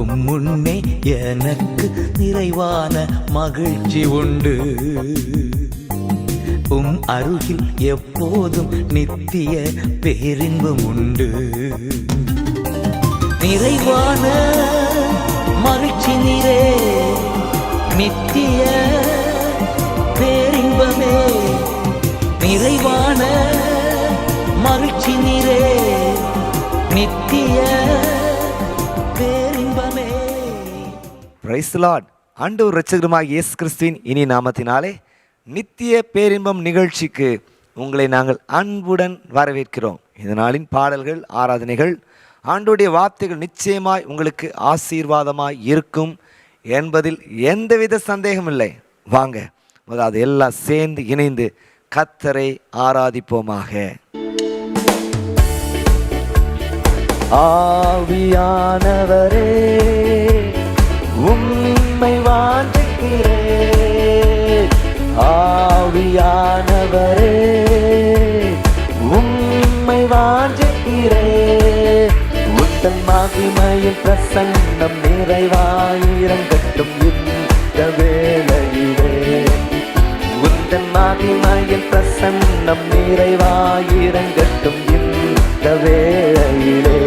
முன்னே எனக்கு நிறைவான மகிழ்ச்சி உண்டு. அருகில் எப்போதும் நித்திய பேரின்பம் உண்டு. நிறைவான மகிழ்ச்சி நீரே, நித்திய பேரின்பமே. நிறைவான மகிழ்ச்சி நீரே, நித்திய பேரின்பமே. Praise the Lord. ஆண்டவர் இரட்சகருமாகிய இயேசு கிறிஸ்துவின் இனி நாமத்தினாலே நித்திய பேரின்பம் நிகழ்ச்சிக்கு உங்களை நாங்கள் அன்புடன் வரவேற்கிறோம். இந்த நாளின் பாடல்கள், ஆராதனைகள், ஆண்டவருடைய வார்த்தைகள் நிச்சயமாய் உங்களுக்கு ஆசீர்வாதமாய் இருக்கும் என்பதில் எந்தவித சந்தேகம் இல்லை. வாங்க அது எல்லாம் சேர்ந்து இணைந்து கர்த்தரை ஆராதிப்போமாக. ஆவியானவரே, உம்மை வாஞ்சிக்கிறேன். ஆவியானவரே, உம்மை வாஞ்சிக்கிறேன். உந்தன் மகிமையின் பிரசன்னம் நிறைவாயிரங்கட்டும் இந்த வேளையிலே. உந்தன் மகிமையின் பிரசன்னம் நிறைவாயிரங்கட்டும் இந்த வேளையிலே.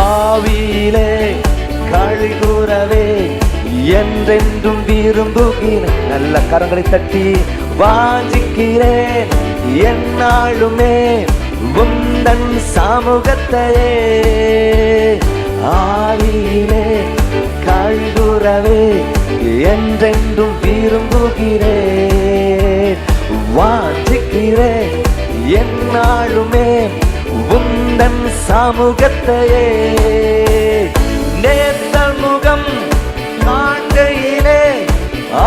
ஆவியிலே கழிகுறவே என்றென்றும் விரும்புகிறேன். நல்ல கரங்களை தட்டி வாஞ்சிக்கிறேன். என்னாலுமே உந்தன் சமூகத்தையே. ஆவியிலே கழிகுறவே என்றென்றும் விரும்புகிறேன். வாஞ்சிக்கிறேன். என்னாலுமே உந்தன் சமூகத்தையே. நேசல் முகம் காண்கையிலே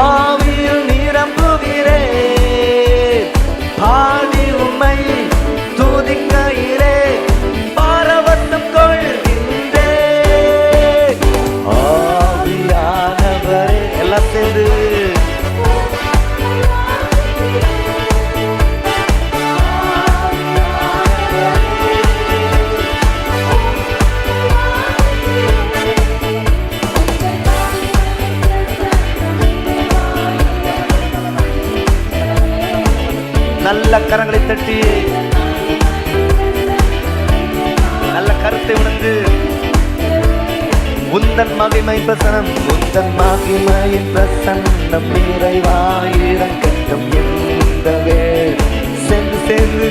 ஆவியில் நிரம்புகிறேன். பாடி உம்மை துதிக்கையிலே பரவசம் கொள்கின்றேன். ஆவியானவரே, எல்லாம் சேர்ந்து நல்ல கரங்களை தட்டி நல்ல கருத்தை உணர்ந்து உந்தன் மகிமை பிரசனம், உந்தன் மகிமையின் பிரசன்னம் நிறைவாயிரங்கட்டும் இந்த வேளை. சென்று சென்று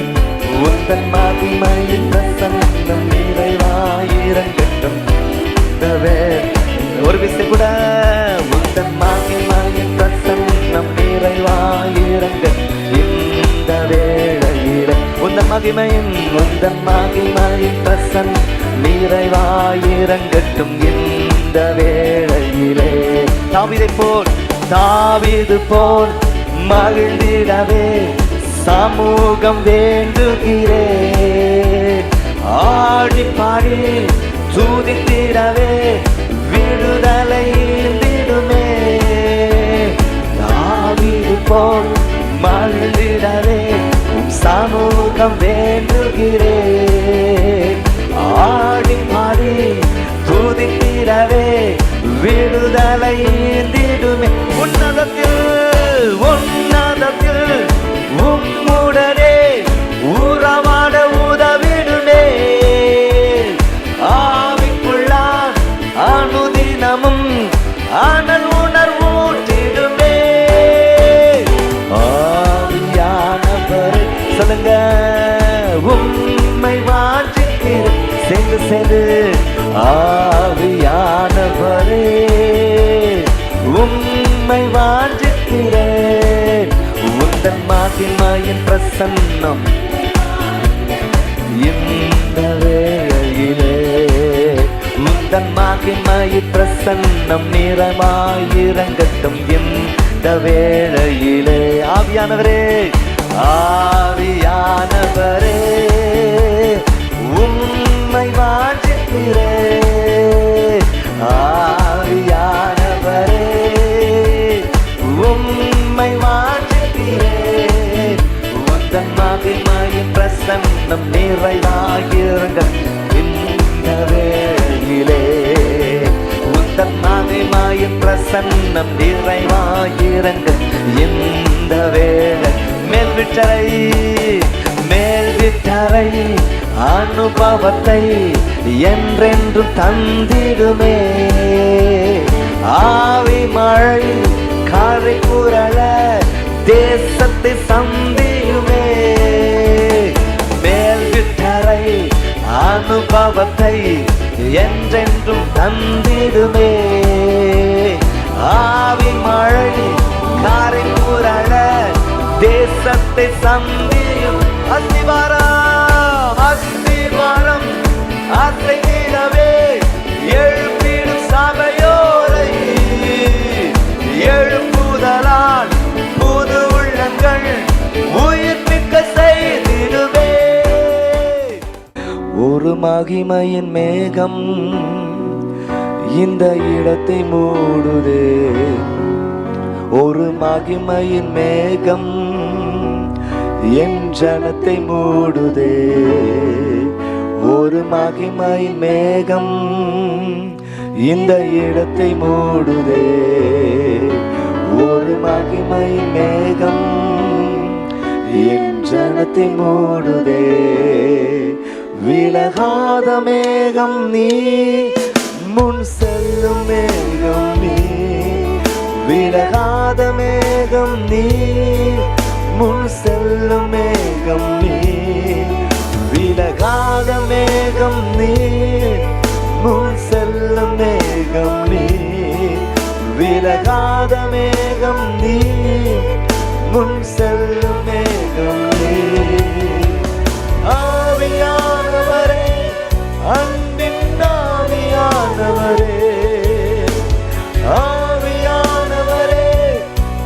உந்தன் மகிமையின் பிரசன்னம் நிறைவாயிரங்கட்டும் இந்த வேளை. ஒரு விஷயம் கூட, உந்தன் மகிமையின் பிரசன்னம் நிறைவாயிரங்கட்டும் இந்த வேளையிலே. உந்தன் மகிமையின் பிரசன் நிறைவாயிரங்கட்டும் இந்த வேளையிலே. தாவீது போல் மகிழ்ந்திடவே சமூகம் வேண்டுகிறேன். ஆடி பாடி துதித்திடவே விடுதலை ஈந்திடுமே. தாவீது போல் மகிழ்ந்திடவே சமூகம் வேண்டுகிறேன். ஆடி பாடி துதித்திடவே விடுதலை ஈந்திடுமே. உன்னதத்தில் உம்முடனே உறவாட உதவிடுமே. ஆவிக்குள்ளா அனுதினமும் அனல் உணர்வூட்டிடுமே. ஆவியானவரே, சொல்லுங்க, உம்மை வாஞ்சிக்கிறேன். சென்று சென்று ஆவியானவரே, உம்மை வாஞ்சிக்கிறேன். உந்தன் மகிமையின் பிரசன்னம் இந்த வேளையிலே. உந்தன் மகிமையின் பிரசன்னம் நிறைவாயிரங்கட்டும் இந்த வேளையிலே. ஆவியானவரே, ஆவியானவரே, உம்மை வாஞ்சிக்கிறேன். ஆவியானவரே, உம்மை வாஞ்சிக்கிறேன். உந்தன் மகிமையின் பிரசன்னம் நிறைவாயிரங்க இந்த வேளையிலே. பிரசன்னம் நிறைவாயிரங்க இந்த வேளை. மேல் விட்டரை அனுபவத்தை என்றென்றும் தந்திடுமே. ஆவி மழை காரை குரல தேசத்தை சந்தியுமே. மேல் விட்டரை அனுபவத்தை என்றென்றும் தந்திடுமே. ஆவி மழை காரை குரல தேசத்தை சந்தியும். அஸ்திவாரம் அஸ்திவாரம் அசைந்திடவே எழுப்பிடும் சபையோரை எழுப்புதலால் புது உள்ளங்கள் உயிர்ப்பிக்க செய்திடுவே. ஒரு மகிமையின் மேகம் இந்த இடத்தை மூடுதே. ஒரு மகிமையின் மேகம் என் ஜனத்தை மூடுதே. ஒரு மகிமையின் மேகம் இந்த இடத்தை மூடுதே. ஒரு மகிமையின் மேகம் என் ஜனத்தை மூடுதே. விலகாத மேகம் நீ, முன் செல்லும் மேகம் நீ. விலகாத மேகம் நீ, முன் செல்லும் மேகம் நீ. விலகாத மேகம் நீ, முன் செல்லும் மேகம் நீ. விலகாத மேகம் நீ, முன் செல்லும் மேகம் நீ. ஆவியானவரே, அன்பின் ஆவியானவரே, ஆவியானவரே,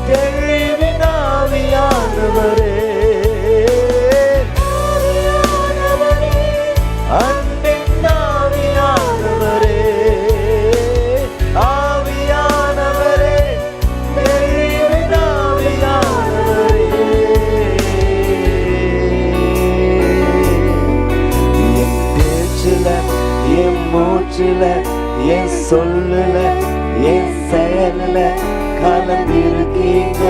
தெளிவின் ஆவியானவரே, அன்பின் ஆவியானவரே, ஆவியானவரே, தெளிவின் ஆவியானவரே. என் பேச்சுல, என் மூச்சுல, என் சொல்லுல, என் செயலுல கலந்திருக்கீங்க.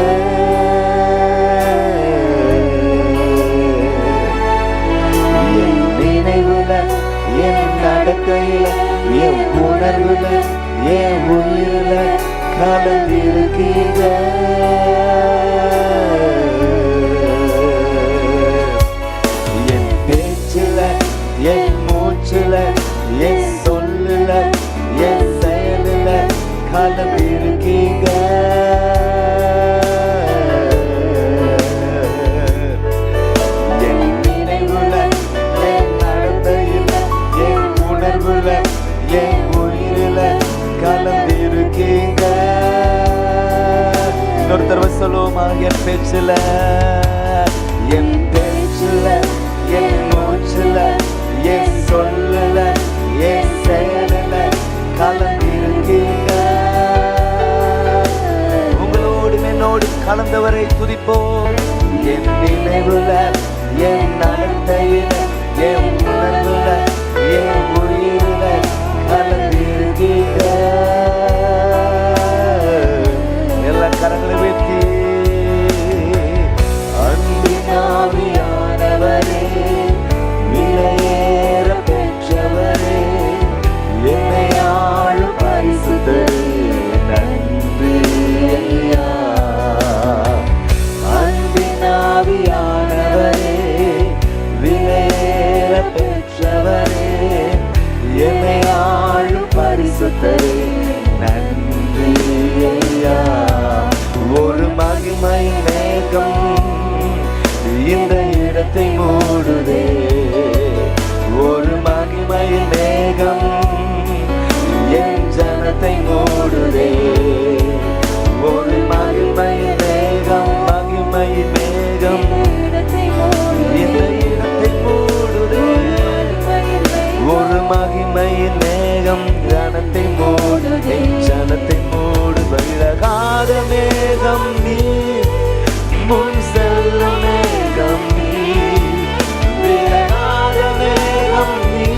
என் நினைவுல, என் நடக்கையில, என் உணர்வுல, என் உயிரில கலந்திருக்கீங்க. என் பேச்சுல, என் மூச்சுல, என் சொல்லுல, என் செயலுல கலந்திருக்கீங்க. என் நினைவுல, என் நடத்தையில, என் உணர்வுல, என் உயிரில கலந்திருக்கீங்க. இன்னொரு தடவை சொல்லுவோமா? என் பேச்சுல, என் பேச்சுல, என் மூச்சுல, என் சொல்லுல, என் செயலுல கலந்திருக்கீங்க. உங்களோடு என்னோடு கலந்தவரை துதிப்போம். என் நினைவுல, என் நடத்தையில, என் உணர்வுல, என் உயிரில கலந்திருக்கீங்க. எல்லா கரங்களை வைத்து அன்பின் ஆவியானவரே, விலையேற பெற்றவரே, என்னை ஆளும் பரிசுத்தரே, நன்றி ஐயா. அன்பின் ஆவியானவரே, விலையேற பெற்றவரே, என்னை ஆளும் பரிசுத்தரே, நன்றி ஐயா. ஒரு மகிமை மேகம் இந்த இடத்தை மூடுதே. ஒரு மகிமை மேகம் என் ஜனத்தை மூடுதே. ஒரு மகிமை மேகம், மகிமை மேகம் இந்த இடத்தை மூடுதே. ஒரு மகிமை மேகம் ஜனத்தை மூடுதே, ஜனத்தை மூடு. விலகாத மேகம் நீ, முன் செல்லும் மேகம் நீ. விலகாத மேகம் நீ,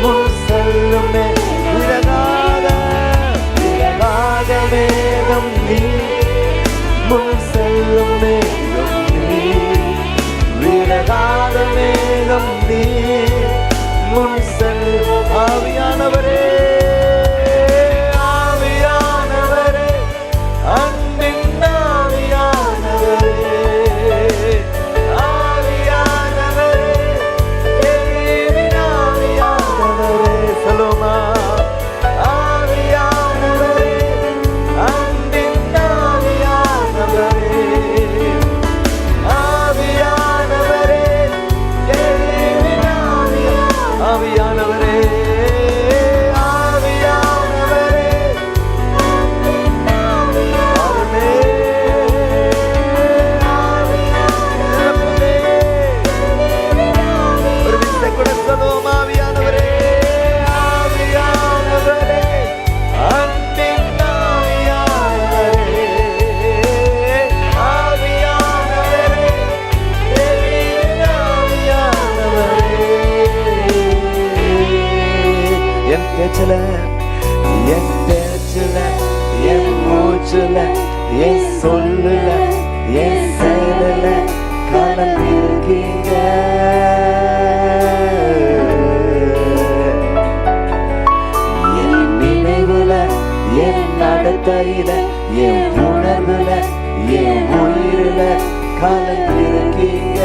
முன் செல்லும் விலகாத விலகாத ஆவியானவரே, ஆவியானவரே, அன்பின் ஆவியானவரே, ஆவியானவரே, தெளிவின் ஆவியானவரே. சொல்லுமா, ஆவியானவரே, அன்பின் ஆவியானவரே, ஆவியானவரே, தெளிவின் ஆவியானவரே, ஆவியானவரே, ஆமே, ஆவியானவரே. ஒரு விசை கூட சொல்லுவோம், ஆவியானவரே, ஆவியானவரே, அன்பின் ஆவியானவரே, ஆவியானவரே, தெளிவின் ஆவியானவரே. என் பேச்சுல, என் பேச்சுல, என் மூச்சுல, என் சொல்லுல, என் செயலுல கலந்திருக்கீங்க. என் நினைவுல, என் நடத்தையில, என் உணர்வுல, என் உயிரில கலந்திருக்கீங்க.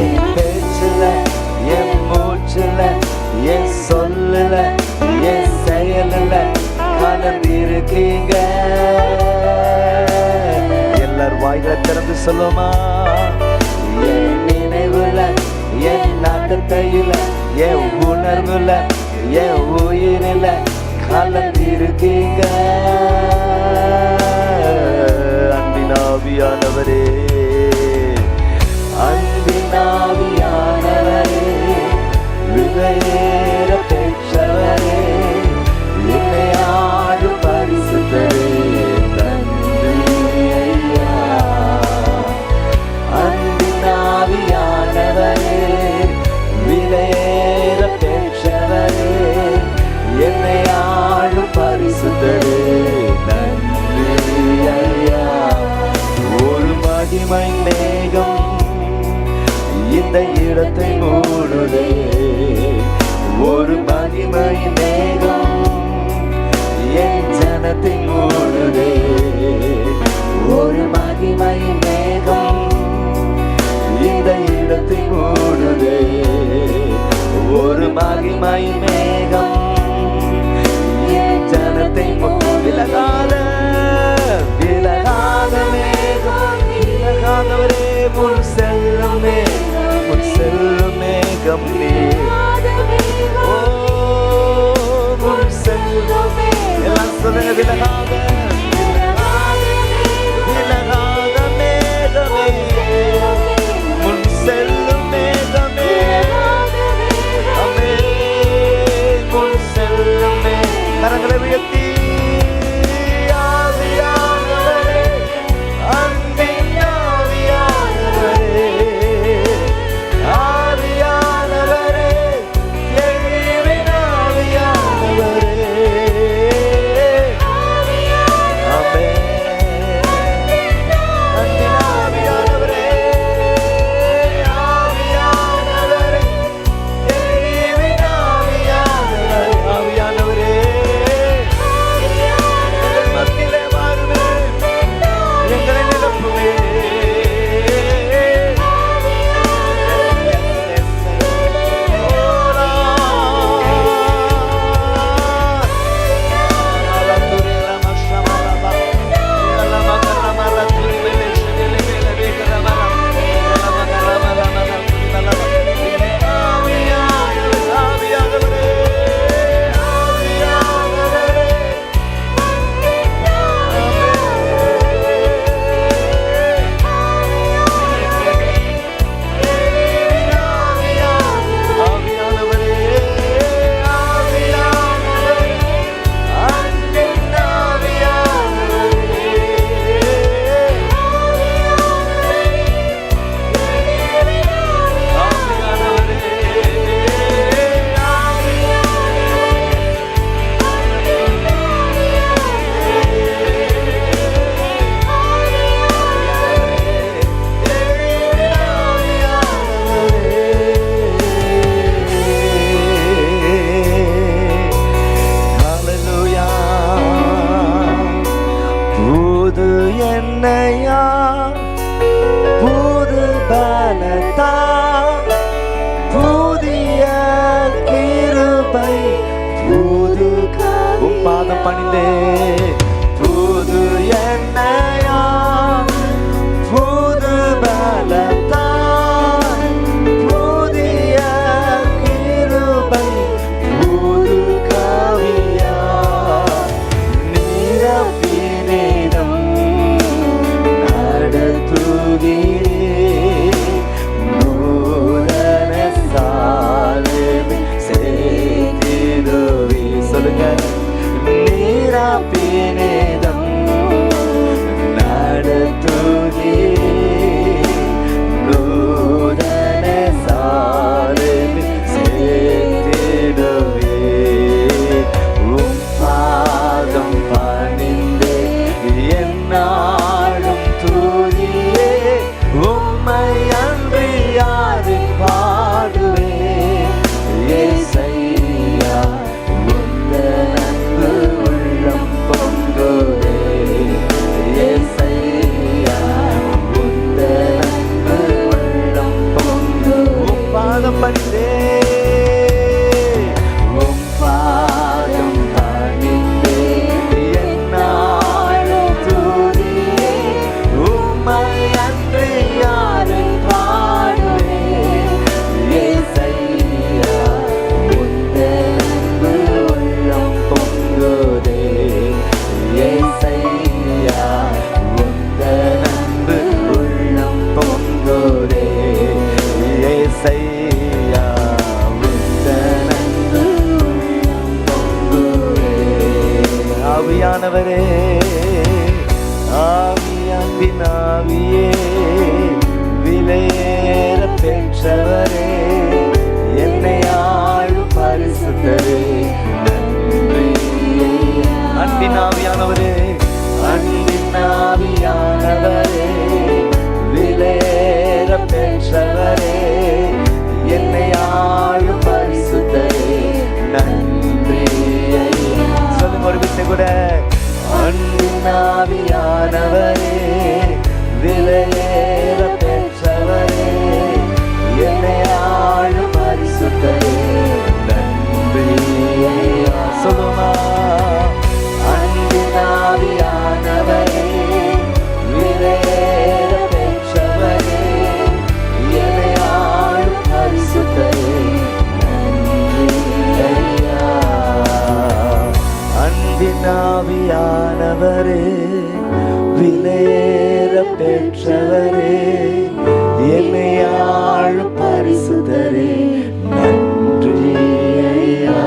என் பேச்சுல, என் மூச்சுல, என் சொல்லுல, என் செயலுல கலந்திருக்கீங்க. எல்லாரும் வாய்களை திறந்து சொல்லுமா, என் நினைவுல, என் நடத்தையில, என் உணர்வுல, என் உயிரில கலந்திருக்கீங்க. அன்பின் ஆவியானவரே, அன்பின் ஆவியானவரே, விலையேற பெற்றவரே, என்னை ஆளும் பரிசுத்தரே, நன்றி ஐயா. அன்பின் ஆவியானவரே, விலையேற பெற்றவரே, என்னை ஆளும் பரிசுத்தரே, நன்றி ஐயா. ஒரு மகிமை மேகம் இந்த இடத்தை மூடுதே, ஒரு மகிமை மேகம் என் ஜனத்தை மூடுதே, ஒரு மகிமை மேகம் இந்த இடத்தை மூடுதே, ஒரு மகிமை மேகம் என் ஜனத்தை விலகாத, விலகாத மேகம், விலகாதவரே, முன் செல்லும் மேகம், முன் செல்லும் மேகம் நீ. ஓ, முன் செல்லும் எல்லாம் சொல்லுங்க, விலகாத, விலகாத மேகமே, முன் செல்லும் மேகமே, அமே, முன் செல்லும் கரங்களை உயர்த்தி, ஆவியானவரே, அன்பின் ஆவியானவரே, ஆவியானவரே, தெளிவின் ஆவியானவரே, ஆவியானவரே, பலத்தான் புதிய கிருபை புது உம் பாதம் பணிந்தே புது எண்ணெயா புது பலத்தான் புதிய கிருபை புது கவியா நிரப்பினேதம் நடத்துகிறே நூதன சாதனை செய்திடுவே. சொல்லுங்க, நிரப்பினேதம் நடத்துகிறே நூதன சாதனை செய்திடுவே. உம் பாதம் பணிந்தே என்னாலும் துதியே உம்மை அன்றி யாரு பாடுவே. ஏசையா உந்த அன்பு உள்ளம் பொங்குதே. ஏசையா உந்த அன்பு உள்ளம் பொங்கு. உம் பாதம் பணிந்தே உம் பாதம் பணிந்தே என்னாலும் துதியே உம்மை அன்றி யாரு பாடுவே. ஏசையா உந்த அன்பு உள்ளம் பொங்குதே. ஏசையா உந்த அன்பு உள்ளம் பொங்குதே. ஏசையா உந்த அன்பு பொங்குதே. ஆவியானவரே, ஆவியான்பின் ஆவியே, விலையேற பெற்றவரே, என்னை ஆளும் பரிசுத்தரே, நன்றி. அன்பின் ஆவியானவரே, அன்பின் ஆவியானவரே, விலையேற பெற்றவரே, என்னை ஆளும் பரிசுத்தரே, நன்றி. சொல்லுங்க ஒரு விஷயம் கூட, அன்பின் ஆவியானவரே, விலையேற பெற்றவரே, என்னை ஆளும் பரிசுத்தரே, நன்றி. சொல்லுமா, அன்பின் ஆவியானவரே, விலையேற பெற்றவரே, என்னை ஆளும் பரிசுத்தரே, நன்றி ஐயா. அன்பின் ஆவியானவரே, விலையேற பெற்றவரே, என்னை ஆளும் பரிசுத்தரே, நன்றி ஐயா.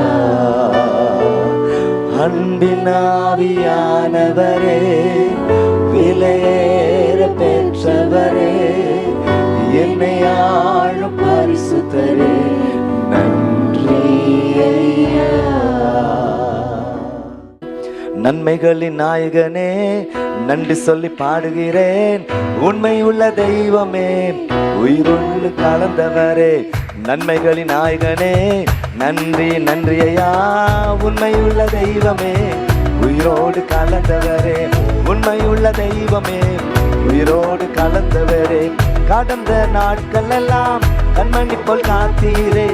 அன்பின் ஆவியானவரே, விலையேற பெற்றவரே, என்னை ஆளும் பரிசுத்தரே, நன்றி ஐயா. நன்மைகளின் நாயகனே, நன்றி சொல்லி பாடுகிறேன். உண்மை உள்ள தெய்வமே, உயிருள்ள கலந்தவரே, நன்மைகளின் நாயகனே, நன்றி நன்றி ஐயா. உண்மை உள்ள தெய்வமே, உயிரோடு கலந்தவரே, உண்மை உள்ள தெய்வமே, உயிரோடு கலந்தவரே. கடந்த நாட்கள் எல்லாம் கண்மணி போல் காத்தீரே,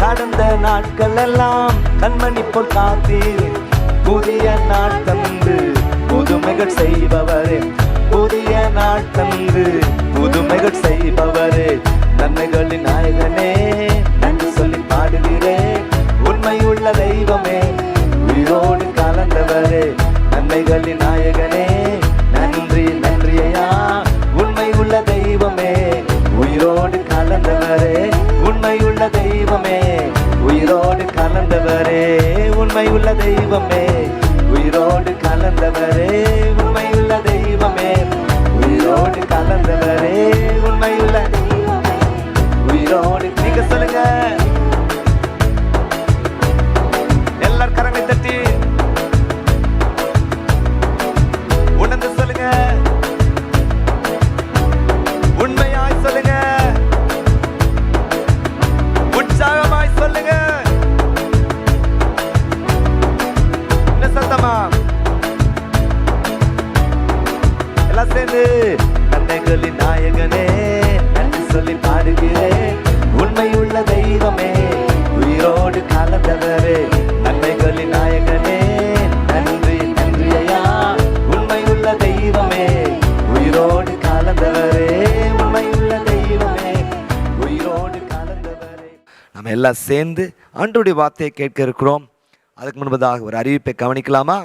கடந்த நாட்கள் எல்லாம் கண்மணி போல் காத்தீரே. புதிய நாள் தந்து புதுமைகள் செய்பவரே, புதிய நாள் தந்து புதுமைகள் செய்பவரே, நன்மைகளின் நாயகனே, நன்றி சொல்லி பாடுகிறேன். உண்மை உள்ள தெய்வமே, உயிரோடு கலந்தவரே, நன்மைகளின் நாயகனே, நன்றி நன்றி ஐயா. உண்மை உள்ள தெய்வமே, உயிரோடு கலந்தவரே, உண்மை உள்ள தெய்வமே, உயிரோடு கலந்தவரே, உண்மை உள்ள தெய்வமே, உயிரோடு கலந்தவரே, உண்மை உள்ள தெய்வமே, உயிரோடு கலந்தவரே, உண்மை உள்ள தெய்வமே, உயிரோடு. நீங்க சொல்லுங்க எல்லாரும் கரங்களை தட்டி உணர்ந்து சொல்லுங்க, உண்மையாய் சொல்லுங்க, உற்சாகமாய் சொல்லுங்க. என்ன சத்தமா எல்லாம் சேர்ந்து, நன்மைகளின் நாயகனே, நன்றி துதிக்கிறேன். உண்மையுள்ள தெய்வமே, உயிரோடு கலந்தவரே, நன்மைகளின் நாயகனே, நன்றி நன்றி ஐயா. உண்மையுள்ள தெய்வமே, உயிரோடு கலந்தவரே, உண்மையுள்ள தெய்வமே, உயிரோடு கலந்தவரே. நம்ம எல்லாம் சேர்ந்து ஆண்டவருடைய வார்த்தையை கேட்க இருக்கிறோம். அதுக்கு முன்பதாக ஒரு அறிவிப்பை கவனிக்கலாமா?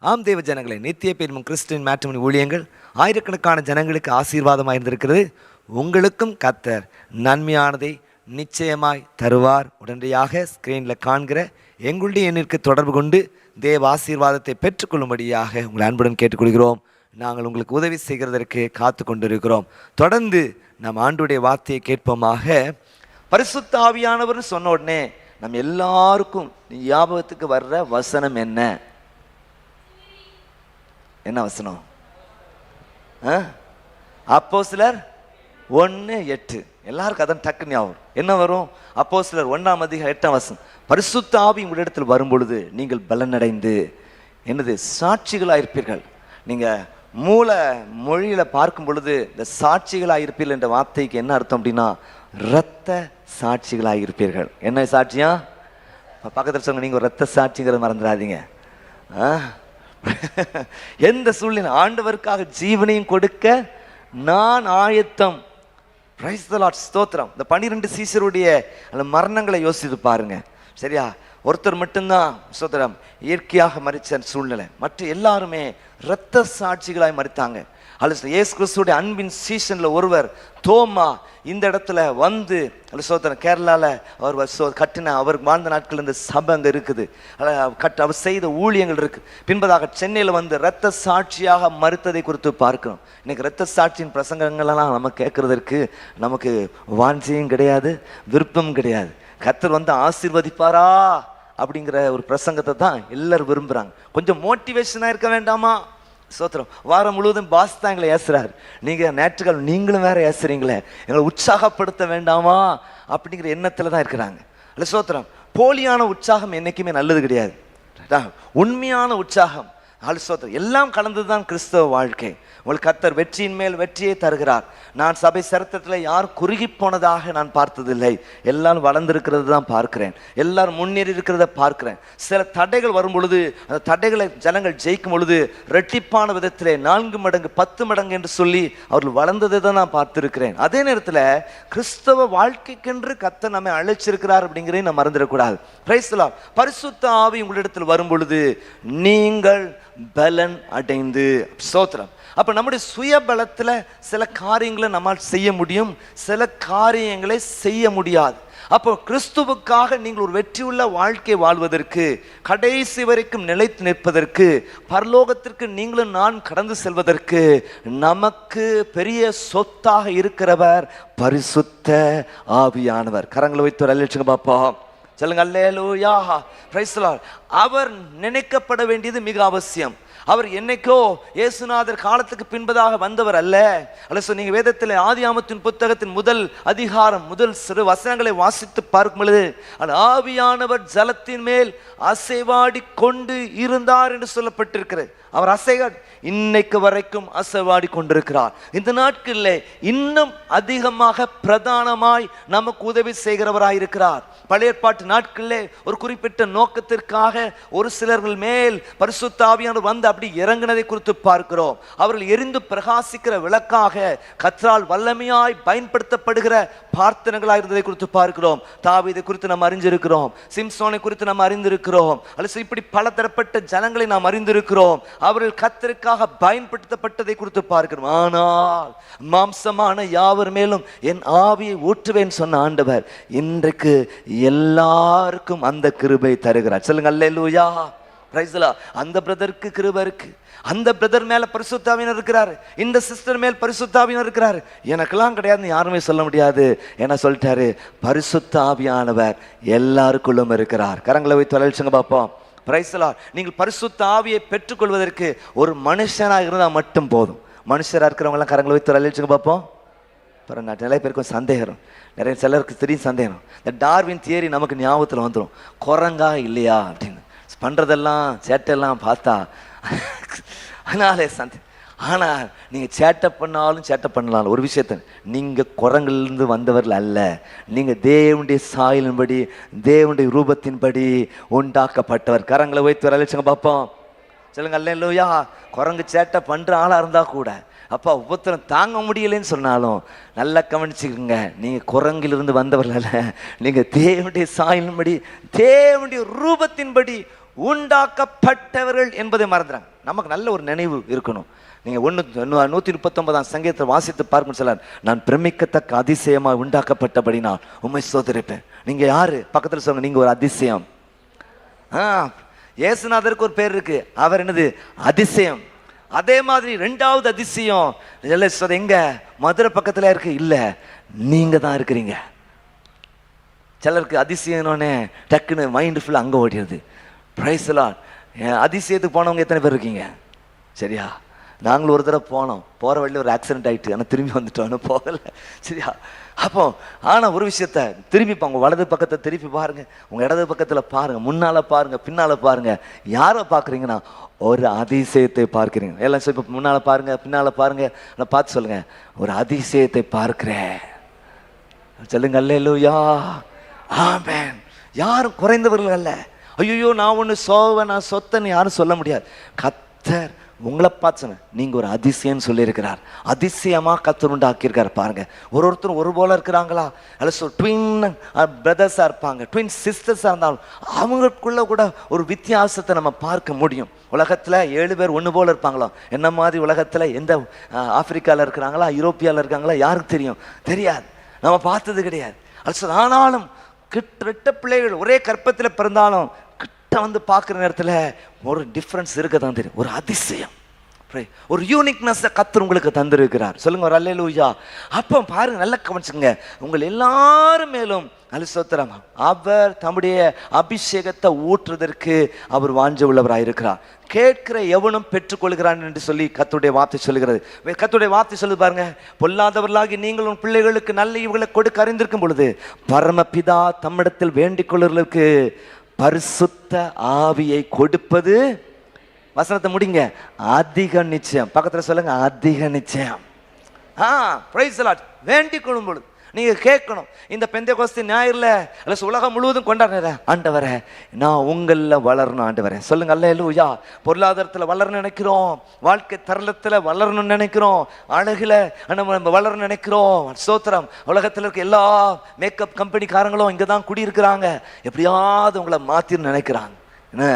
ஆம் தேவ ஜனங்களே, நித்திய பேரும் கிறிஸ்டின் மேட்ரிமோனி ஊழியங்கள் ஆயிரக்கணக்கான ஜனங்களுக்கு ஆசீர்வாதமாக இருந்திருக்கிறது. உங்களுக்கும் கர்த்தர் நன்மையானதை நிச்சயமாய் தருவார். உடனடியாக ஸ்கிரீனில் காண்கிற எங்களுடைய எண்ணிற்கு தொடர்பு கொண்டு தேவ ஆசீர்வாதத்தை பெற்றுக்கொள்ளும்படியாக உங்களை அன்புடன் கேட்டுக்கொள்கிறோம். நாங்கள் உங்களுக்கு உதவி செய்கிறதற்கு காத்து கொண்டிருக்கிறோம். தொடர்ந்து நம் ஆண்டுடைய வார்த்தையை கேட்போமாக. பரிசுத்த ஆவியானவர்னு சொன்ன உடனே நம்ம எல்லாருக்கும் ஞாபகத்துக்கு வர்ற வசனம் என்ன? என்ன வசனம்? அப்போஸ்தலர் 1:8. எல்லாருக்கும் அதான் டக்கு ஞாபகம். என்ன வரும்? அப்போஸ்தலர் 1:8. பரிசுத்த ஆவி உங்களிடத்தில் வரும் பொழுது நீங்கள் பலனடைந்து என்னது சாட்சிகளாயிருப்பீர்கள். நீங்கள் மூல மொழியில் பார்க்கும் பொழுது இந்த சாட்சிகளாயிருப்பீர்கள் என்ற வார்த்தைக்கு என்ன அர்த்தம் அப்படின்னா, இரத்த சாட்சிகளாயிருப்பீர்கள். என்ன சாட்சியா? பக்கத்தில் சொல்லுங்க, நீங்கள் இரத்த சாட்சிங்கிறத மறந்துடாதீங்க. எந்த சூழ்நிலை ஆண்டவருக்காக ஜீவனையும் கொடுக்க நான் ஆயத்தம். பிரைஸ் தி லார்ட், ஸ்தோத்திரம். இந்த 12 சீஷருடைய அந்த மரணங்களை யோசித்து பாருங்க. சரியா? ஒருத்தர் மட்டும்தான் ஸ்தோத்திரம் இயற்கையாக மரிச்ச சூழ்நிலை. மற்ற எல்லாருமே இரத்த சாட்சிகளாய் மரித்தாங்க. இயேசு கிறிஸ்துடைய அன்பின் சீசன்ல ஒருவர் தோமா இந்த இடத்துல வந்து கேரளாவில் அவர் கட்டின அவர் வாழ்ந்த நாட்கள் இந்த சபை அங்கே இருக்குது. அவர் செய்த ஊழியங்கள் இருக்கு. பின்பதாக சென்னையில் வந்து இரத்த சாட்சியாக மறுத்ததை குறித்து பார்க்கிறோம். இன்னைக்கு இரத்த சாட்சியின் பிரசங்கங்கள்லாம் நம்ம கேட்கறதற்கு நமக்கு வாஞ்சியும் கிடையாது, விருப்பம் கிடையாது. கர்த்தர் வந்து ஆசீர்வதிப்பாரா அப்படிங்கிற ஒரு பிரசங்கத்தை தான் எல்லாரும் விரும்புகிறாங்க. கொஞ்சம் மோட்டிவேஷனாக இருக்க வேண்டாமா? சோத்திரம். வாரம் முழுவதும் பாஸ் தான் எங்களை ஏசுறாரு. நீங்கள் நேற்றுகள் நீங்களும் வேற ஏசுறீங்களே, எங்களை உற்சாகப்படுத்த வேண்டாமா அப்படிங்கிற எண்ணத்தில் தான் இருக்கிறாங்க. இல்லை சோத்திரம். போலியான உற்சாகம் என்றைக்குமே நல்லது கிடையாது. உண்மையான உற்சாகம் சோத்திரம் எல்லாம் கலந்தது தான் கிறிஸ்தவ வாழ்க்கை. உங்களுக்கு கர்த்தர் வெற்றியின் மேல் வெற்றியை தருகிறார். நான் சபை சரித்திரத்தில் யார் குறுகி போனதாக நான் பார்த்ததில்லை. எல்லாரும் வளர்ந்திருக்கிறது தான் பார்க்கிறேன். எல்லாரும் முன்னேறி இருக்கிறத பார்க்கிறேன். சில தடைகள் வரும் பொழுது அந்த தடைகளை ஜனங்கள் ஜெயிக்கும் பொழுது ரெட்டிப்பான விதத்திலே 4 மடங்கு 10 மடங்கு என்று சொல்லி அவர்கள் வளர்ந்ததை தான் நான் பார்த்திருக்கிறேன். அதே நேரத்தில் கிறிஸ்தவ வாழ்க்கைக்கென்று கர்த்தர் நம்மை அழைச்சிருக்கிறார் அப்படிங்கிறதை நான் மறந்துடக்கூடாது. Praise the Lord. பரிசுத்த ஆவி உங்களிடத்தில் வரும் பொழுது நீங்கள் பலன் அடைந்து ஸ்தோத்திரம். அப்போ நம்முடைய சுய பலத்தில் சில காரியங்களை நம்மால் செய்ய முடியும், சில காரியங்களை செய்ய முடியாது. அப்போ கிறிஸ்துவுக்காக நீங்கள் ஒரு வெற்றியுள்ள வாழ்க்கை வாழ்வதற்கு, கடைசி வரைக்கும் நிலைத்து நிற்பதற்கு, பரலோகத்திற்கு நீங்களும் நான் கடந்து செல்வதற்கு நமக்கு பெரிய சொத்தாக இருக்கிறவர் பரிசுத்த ஆவியானவர். கரங்களை வைத்து ஒரு அல்லேலூயா பார்ப்போம். சொல்லுங்க அல்லேலூயா. Praise the Lord. அவர் நினைக்கப்பட வேண்டியது மிக அவசியம். அவர் என்னைக்கோ இயேசுநாதர் காலத்துக்கு பின்பதாக வந்தவர் அல்ல. நீங்க வேதத்தில் ஆதியாமத்தின் புத்தகத்தின் முதல் அதிகாரம் முதல் சிறு வசனங்களை வாசித்து பார்க்கும் பொழுது ஆவியானவர் ஜலத்தின் மேல் அசைவாடி கொண்டு இருந்தார் என்று சொல்லப்பட்டிருக்கிறது. அவர் இன்னைக்கு வரைக்கும் அசைவாடி கொண்டிருக்கிறார். இந்த நாட்களில் இன்னும் அதிகமாக பிரதானமாய் நமக்கு உதவி செய்கிறவராய் இருக்கிறார். பழைய ஏற்பாட்டு நாட்களிலே ஒரு குறிப்பிட்ட நோக்கத்திற்காக ஒரு சிலர்கள் மேல் பரிசுத்த ஆவியானவர் வந்து அப்படி இறங்கினதை குறித்து பார்க்கிறோம். அவர்கள் எரிந்து பிரகாசிக்கிற விளக்காக கர்த்தரால் வல்லமையாய் பயன்படுத்தப்படுகிற பிரார்த்தனைகளாக இருந்ததை குறித்து பார்க்கிறோம். தாவீதை குறித்து நாம் அறிந்திருக்கிறோம், சிம்சோனை குறித்து நாம் அறிந்திருக்கிறோம், அல்லது இப்படி பல தரப்பட்ட ஜனங்களை நாம் அறிந்திருக்கிறோம். அவர்கள் கர்த்தருக்காக பயன்படுத்தப்பட்டதை குறித்து பார்க்கிறோம். ஆனால் மாம்சமான யாவர் மேலும் என் ஆவியை ஊற்றுவேன் சொன்ன ஆண்டவர் இன்றைக்கு எல்லாருக்கும் அந்த கிருபை தருகிறார். சொல்லுங்க அல்லேலூயா. Praise the Lord. அந்த பிரதருக்கு கிருபை இருக்கு, அந்த பிரதர் மேல பரிசுத்த ஆவியானவர் இருக்கிறாரு, இந்த சிஸ்டர் மேல் பரிசுத்த ஆவியானவர் இருக்கிறாரு. எனக்கெல்லாம் கிடையாதுன்னு யாருமே சொல்ல முடியாது. என்ன சொல்லிட்டாரு? பரிசுத்த ஆவியானவர் எல்லாருக்குள்ளும் இருக்கிறார். கரங்களை வைத்து வளர்ச்சிங்க பார்ப்போம். Praise the Lord. நீங்கள் பரிசுத்த ஆவியை பெற்றுக்கொள்வதற்கு ஒரு மனுஷனாக இருந்தால் மட்டும் போதும். மனுஷராக இருக்கிறவங்களாம் கரங்களை வைத்து வளர்ச்சிங்க பார்ப்போம். நிறைய பேருக்கு சந்தேகம், நிறைய சிலருக்கு தெரியும் சந்தேகம். இந்த டார்வின் தியரி நமக்கு ஞாபகத்தில் வந்துடும். குரங்கா இல்லையா அப்படின்னு பண்ணுறதெல்லாம் சேட்டெல்லாம் பார்த்தா அதனாலே ஆனால் நீங்கள் சேட்டை பண்ணாலும் சேட்டை பண்ணலாம். ஒரு விஷயத்த, நீங்கள் குரங்கிலிருந்து வந்தவர்கள் அல்ல, நீங்கள் தேவனுடைய சாயலின்படி தேவனுடைய ரூபத்தின்படி உண்டாக்கப்பட்டவர். கரங்களை வைத்து வர அழைச்சுங்க பார்ப்போம். சொல்லுங்க அல்லேலூயா. குரங்கு சேட்டை பண்ணுற ஆளாக இருந்தால் கூட அப்பா உபத்திரம் தாங்க முடியலைன்னு சொன்னாலும் நல்லா கவனிச்சுக்கோங்க, நீங்கள் குரங்கிலிருந்து வந்தவர்கள் அல்ல, நீங்கள் தேவனுடைய சாயலின்படி தேவனுடைய ரூபத்தின்படி உண்டாக்கப்பட்டவர்கள் என்பதை மறந்துறாங்க. நமக்கு நல்ல ஒரு நினைவு இருக்கணும். நீங்கள் 139 சங்கீதத்தை வாசித்து பார்க்கணும். சொல்லார், நான் பிரமிக்கத்தக்க அதிசயமாக உண்டாக்கப்பட்டபடி நான் உண்மை சோதரிப்பேன். நீங்கள் யாரு? பக்கத்தில் சொல்லுங்க, நீங்கள் ஒரு அதிசயம். இயேசுநாதருக்கு ஒரு பேர் இருக்கு, அவர் என்னது? அதிசயம். அதே மாதிரி ரெண்டாவது அதிசயம் எங்க? மதுரை பக்கத்தில் இருக்கு. இல்லை, நீங்க தான் இருக்கிறீங்க. சிலருக்கு அதிசயம்னே டக்குன்னு மைண்டு ஃபுல்லாக அங்கே ஓடிடுது. Praise the Lord. அதிசயத்துக்கு போனவங்க எத்தனை பேர் இருக்கீங்க? சரியா? நாங்களும் ஒரு தடவை போனோம், போகிற வழியில் ஒரு ஆக்சிடென்ட் ஆகிட்டு, ஆனால் திரும்பி வந்துட்டோம், போகலை. சரியா? அப்போ ஆனால் ஒரு விஷயத்த திரும்பி உங்கள் வலது பக்கத்தை திருப்பி பாருங்கள், உங்கள் இடது பக்கத்தில் பாருங்கள், முன்னால் பாருங்கள், பின்னால் பாருங்கள். யாரை பார்க்குறீங்கன்னா ஒரு அதிசயத்தை பார்க்குறீங்க. எல்லாம் இப்போ முன்னால் பாருங்கள், பின்னால் பாருங்கள், நான் பார்த்து சொல்லுங்கள், ஒரு அதிசயத்தை பார்க்கிறேன். சொல்லுங்க அல்லேலூயா. ஆமென். யாரும் குறைந்தவர்கள் அல்ல. ஐயோ நான் ஒன்று சோவை நான் சொத்தன்னு யாரும் சொல்ல முடியாது. கர்த்தர் உங்களை பார்த்து சொன்ன, நீங்கள் ஒரு அதிசயம்னு சொல்லியிருக்கிறார். அதிசயமாக கர்த்தர் உண்டாக்கியிருக்கார். பாருங்கள், ஒருத்தரும் ஒரு போல இருக்கிறாங்களா? அல்ல ட்வின் பிரதர்ஸாக இருப்பாங்க, ட்வின் சிஸ்டர்ஸாக இருந்தாலும் அவங்களுக்குள்ள கூட ஒரு வித்தியாசத்தை நம்ம பார்க்க முடியும். உலகத்தில் 7 பேர் ஒன்று போல் இருப்பாங்களோ, என்ன மாதிரி உலகத்தில் எந்த ஆப்பிரிக்காவில் இருக்கிறாங்களா, யூரோப்பியாவில் இருக்காங்களா, யாருக்கு தெரியும்? தெரியாது, நம்ம பார்த்தது கிடையாது. அல்ல ஆனாலும் கிட்ட பிள்ளைகள் ஒரே கற்பத்தில் பிறந்தாலும் கிட்ட வந்து பார்க்குற நேரத்தில் ஒரு டிஃப்ரென்ஸ் இருக்க தான் தெரியும். ஒரு அதிசயம், ஒரு யூனிக்னஸ் கர்த்தர் உங்களுக்கு தந்திருக்கிறார். சொல்லுங்க ஒரு அல்லேலூயா. அப்போ பாருங்க, நல்லா கவனிச்சுங்க, உங்கள் எல்லாரும் மேலும் அலிசோத்திரம் அவர் தம்முடைய அபிஷேகத்தை ஊற்றுவதற்கு அவர் வாஞ்ச உள்ளவராக இருக்கிறார். கேட்கிற எவனும் பெற்றுக்கொள்கிறான் என்று சொல்லி கர்த்தருடைய வார்த்தை சொல்லுகிறது. கர்த்தருடைய வார்த்தை சொல்லு பாருங்க, பொல்லாதவர்களாகி நீங்கள் உன் பிள்ளைகளுக்கு நல்ல இவங்களை கொடுக்க அறிந்திருக்கும் பொழுது பரமபிதா தம்மிடத்தில் வேண்டிக் கொள்ளுவதற்கு பரிசுத்த ஆவியை கொடுப்பது, வசனத்தை முடிங்க, அதிக நிச்சயம். பக்கத்தில் சொல்லுங்க, அதிக நிச்சயம். Praise the Lord. வேண்டிக் கொள்ளும் பொழுது நீங்கள் கேட்கணும். இந்த பெந்தெகோஸ்து ஞாயிறில் அல்ல உலகம் முழுவதும் கொண்டாடுற ஆண்டவரே, நான் உங்களில் வளரணும் ஆண்டவரே. சொல்லுங்க அல்லேலூயா. பொருளாதாரத்தில் வளரணும்னு நினைக்கிறோம், வாழ்க்கை தரலத்தில் வளரணும்னு நினைக்கிறோம், அழகில் நம்ம வளரணும்னு நினைக்கிறோம். ஸ்தோத்திரம். உலகத்தில் இருக்க எல்லா மேக்கப் கம்பெனிக்காரங்களும் இங்கே தான் குடியிருக்கிறாங்க, எப்படியாவது உங்களை மாற்றின்னு நினைக்கிறாங்க. என்ன